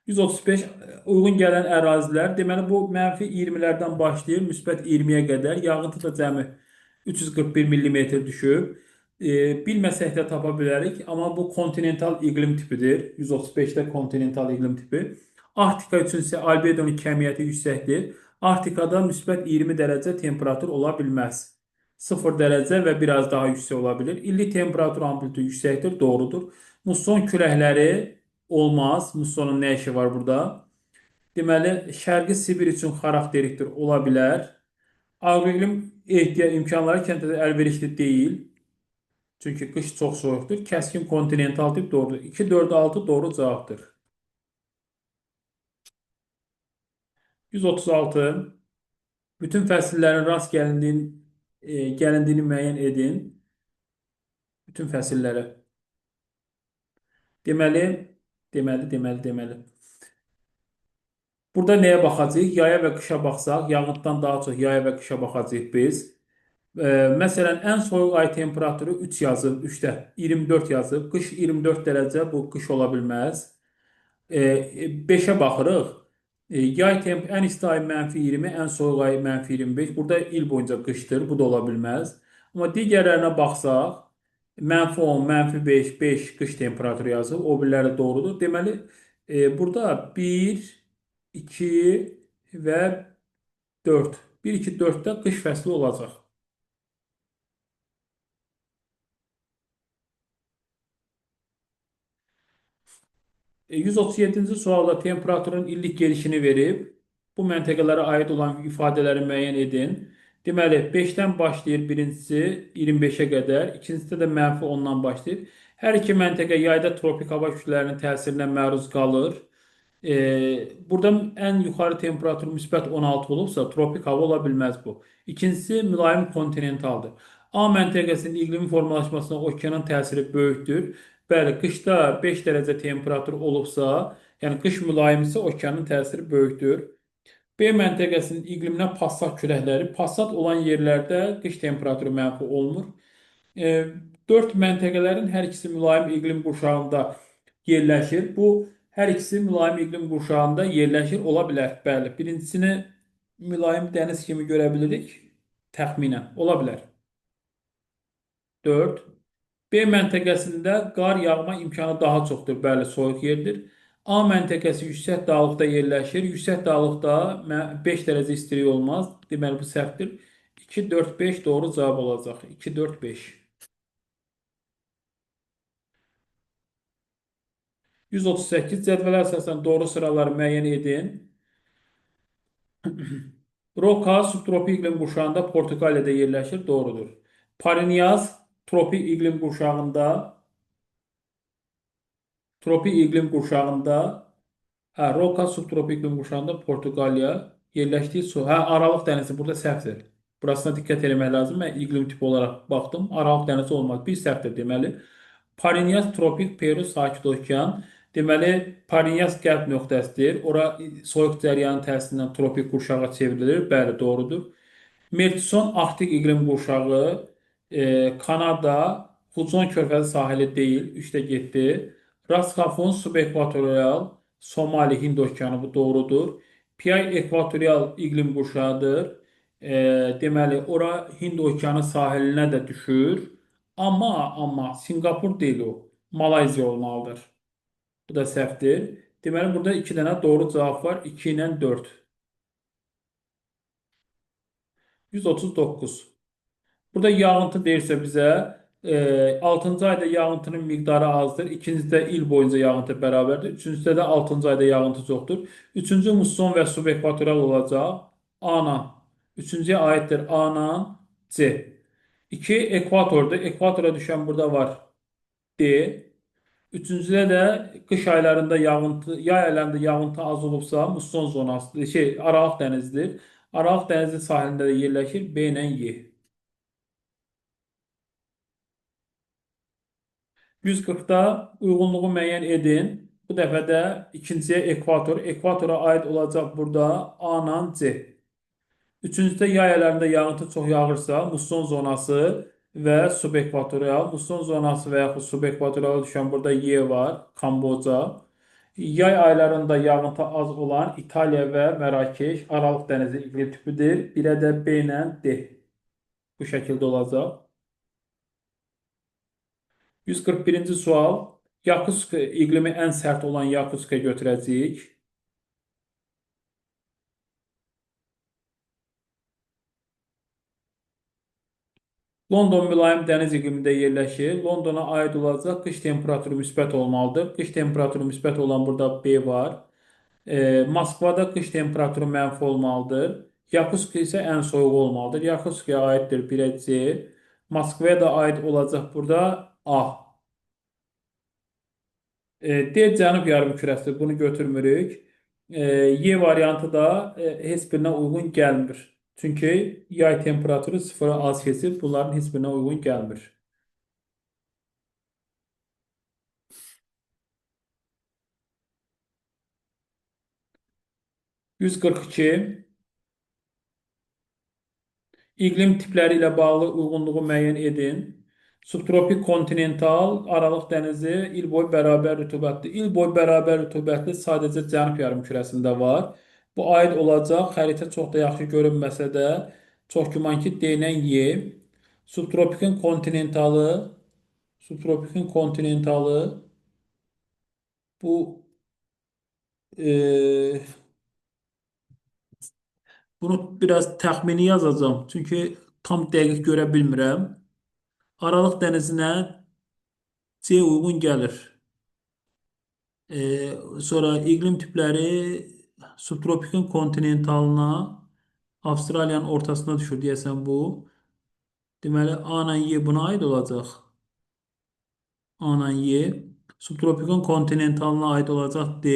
135 uyğun gələn ərazilər. Deməli, bu mənfi 20-lərdən başlayır, müsbət 20-yə qədər. Yağıntı da cəmi 341 millimetr düşüb. Bilməsək də tapa bilərik, amma bu kontinental iqlim tipidir. 135-də kontinental iqlim tipi. Arktika üçün isə albedonun kəmiyyəti yüksəkdir. Arktikada müsbət 20 dərəcə temperatur ola bilməz. 0 dərəcə və biraz daha yüksək ola bilir. İllik temperatur amplitudu yüksəkdir, doğrudur. Muson küləkləri olmaz. Mussonun nə işi var burada? Deməli, Şərqi Sibir üçün xarakterikdir, ola bilər. Aqroiqlim imkanları kənddə əlverişli deyil. Çünki qış çox soyuqdur. Kəskin kontinental tip doğrudur. 2, 4, 6 doğru cavabdır. 136. Bütün fəsillərin rast gəlindiyini müəyyən edin. Bütün fəsilləri. Deməli, deməli. Burada nəyə baxacağıq? Yaya və qışa baxsaq, yağıntıdan daha çox yaya və qışa baxacağıq biz. Məsələn, ən soyuq ay temperaturu 3 yazıb, 3-də 24 yazıb. Qış 24 dərəcə, bu qış ola bilməz. 5-ə baxırıq. Ən isti ay -20, ən soyuq ay -25. Burada il boyunca qışdır, bu da ola bilməz. Amma digərlərinə baxsaq, -10, -5, 5 qış temperaturu yazıb, o biriləri doğrudur. Deməli, burada 1, 2 və 4. 1, 2, 4-də qış fəsli olacaq. 137-ci sualda temperaturun illik gelişini verib. Bu məntəqələrə aid olan ifadələri müəyyən edin. Deməli, 5-dən başlayır birincisi 25-ə qədər, ikincisi də -10-dan başlayır. Hər iki məntəqə yayda tropik hava kütlələrinin təsirinə məruz qalır. Burada ən yuxarı temperatur müsbət 16 olubsa, tropik hava ola bilməz bu. İkincisi, mülayim kontinentaldır. A məntəqəsinin iqlimi formalaşmasına okeanın təsiri böyükdür. Bəli, qışda 5 dərəcə temperatur olubsa, yəni qış mülayimsə okeanın təsiri böyükdür. B məntəqəsinin iqliminə passat küləkləri, passat olan yerlərdə qış temperaturu mənfi olmur. 4 məntəqələrin hər ikisi mülayim iqlim qurşağında yerləşir. Bu hər ikisi mülayim iqlim qurşağında yerləşir ola bilər. Bəli, birincisini mülayim dəniz kimi görə bilirik. Təxminən ola bilər. 4. B məntəqəsində qar yağma imkanı daha çoxdur. Bəli, soyuq yerdir. A məntəqəsi yüksək dağlıqda yerləşir. Yüksək dağlıqda 5 dərəcə istilik olmaz. Deməli, bu səhvdir. 2, 4, 5 doğru cavab olacaq. 2, 4, 5. 138 cədvələ əsasən doğru sıraları müəyyən edin. Roka subtropik iqlim qurşağında Portuqaliyada yerləşir. Doğrudur. Parinyas tropik iqlim qurşağında Roka subtropik iqlim qurşağında Portuqaliya yerləşdiyi su. Aralıq dənizi burada səhvdir. Burasına diqqət etmək lazım. Mən iqlim tipi olaraq baxdım. Aralıq dənizi olmaz. Bir səhvdir deməli. Parinyas tropik, Peru sakit okean. Deməli, Parinyas qərb nöqtəsidir. Ora soyuq cəryanın təsirindən tropik qurşağa çevrilir. Bəli, doğrudur. Mertson Arktik iqlim qurşağı, Kanada, Hudson körfəzi sahili deyil, 3-də getdi. Rastxafon subekvatorial, Somali, Hind okeanı bu doğrudur. Piyay ekvatorial iqlim qurşağıdır. Deməli, ora Hind okeanı sahilinə də düşür. Amma Singapur deyil o. Malayziya olmalıdır. Bu da səhvdir. Deməli, burada 2 dənə doğru cavab var. 2 ilə 4. 139. Burada yağıntı deyirsə bizə 6-cı ayda yağıntının miqdarı azdır. İkincidə il boyunca yağıntı bərabərdir. Üçüncüdə də 6-cı ayda yağıntı çoxdur. Üçüncü muson və subekvatorial olacaq. A-la. Üçüncüyə aiddir A-la C. 2 ekvatordur. Ekvatora düşən burada var D. Üçüncüdə də qış aylarında yağıntı, yay aylarında yağıntı az olubsa muson zonası, aralıq dənizdir. Aralıq dənizi sahilində də yerləşir. B ilə Y. 140-da uyğunluğu müəyyən edin. Bu dəfə də ikinciyə ekvator. Ekvatora aid olacaq burada A ilə C. Üçüncüdə yay aylarında yağıntı çox yağırsa, musson zonası və subekvatorial. Musson zonası və yaxud subekvatorial düşən burada Y var, Kamboca. Yay aylarında yağıntı az olan İtaliya və Mərakeş Aralıq dənizi iqlim tipidir. Birə də B ilə D. Bu şəkildə olacaq. 141-ci sual. Yakutsk iqlimi ən sərt olan Yakutska götürəcəyik. London mülayim dəniz iqlimində yerləşir. Londona aid olacaq qış temperaturu müsbət olmalıdır. Qış temperaturu müsbət olan burada B var. Moskvada qış temperaturu mənfi olmalıdır. Yakutsk isə ən soyuq olmalıdır. Yakutskaya aiddir 1-ə C. Moskvaya da aid olacaq burada A. D cənub yarımkürəsidir. Bunu götürmürük. Y variantı da heç birinə uyğun gəlmir. Çünki yay temperaturu sıfıra az keçir. Bunların heç birinə uyğun gəlmir. 142. İqlim tipləri ilə bağlı uyğunluğu müəyyən edin. Subtropik kontinental Aralıq dənizi il boyu bərabər rütubətli. İl boyu bərabər rütubətli sadəcə cənub yarımkürəsində var. Bu aid olacaq. Xəritə çox da yaxşı görünməsə də, çox güman ki, D ilə Y. Subtropikin kontinentalı, subtropikin kontinentalı bu e, bunu biraz təxmini yazacağım. Çünki tam dəqiq görə bilmirəm. Aralıq dənizinə C uyğun gəlir. Sonra iqlim tipləri subtropikin kontinentalına Avstraliyanın ortasına düşür deyəsən bu. Deməli A ilə Y buna aid olacaq. A ilə Y. Subtropikin kontinentalına aid olacaq D.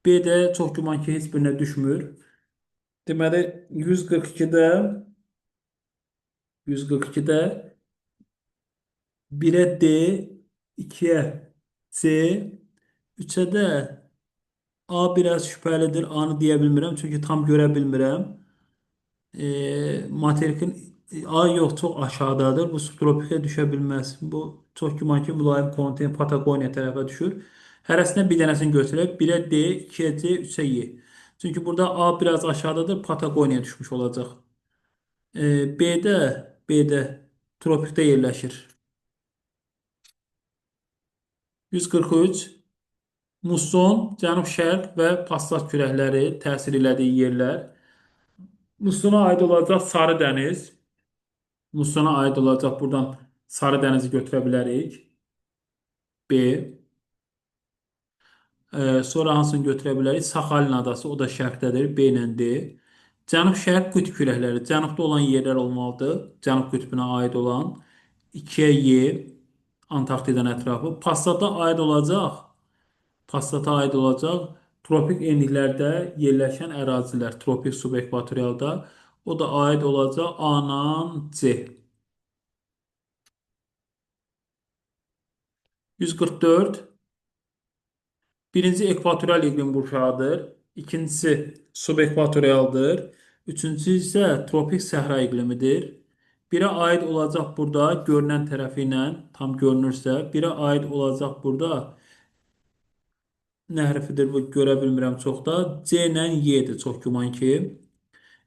B də çox güman ki, heç birinə düşmür. Deməli 142-də 142-də 1-ə D, 2-yə C, 3-ə də A biraz şübhəlidir. A-nı deyə bilmirəm, çünki tam görə bilmirəm. Materikin A yox, çox aşağıdadır. Bu subtropikə düşə bilməz. Bu çox güman ki, mülayim kontinent Patagoniya tərəfə düşür. Hərəsindən bir dənəsini götürək. 1-ə D, 2-yə C, 3-ə Y. Çünki burada A biraz aşağıdadır. Patagoniya düşmüş olacaq. B-də tropikdə yerləşir. 143. Musson, cənub-şərq və passat küləkləri təsir elədiyi yerlər. Mussona aid olacaq Sarı dəniz. Mussona aid olacaq buradan Sarı dənizi götürə bilərik. B. Sonra hansını götürə bilərik? Saxalin adası, o da şərqdədir. B ilə D. Cənub-şərq qütb küləkləri. Cənubda olan yerlər olmalıdır. Cənub qütbünə aid olan. 2-yə Y. Antarktidanın ətrafı. Passata aid olacaq tropik enliklərdə yerləşən ərazilər. Tropik subekvatorialda. O da aid olacaq A ilə C. 144. Birinci ekvatorial iqlim qurşağıdır. İkincisi subekvatorialdır. Üçüncüsü isə tropik səhra iqlimidir. Birə aid olacaq burada görünən tərəfi ilə tam görünürsə, birə aid olacaq burada nə hərfidir bu görə bilmirəm çox da. C ilə Y-dir çox güman ki.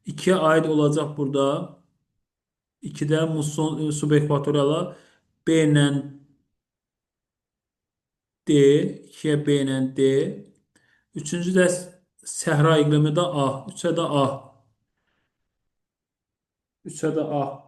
2-yə aid olacaq burada 2-də musson subekvatoriala B ilə D, 2-yə B ilə D. Üçüncü də səhra iqlimi də A. 3-ə də A. 3-ə də A.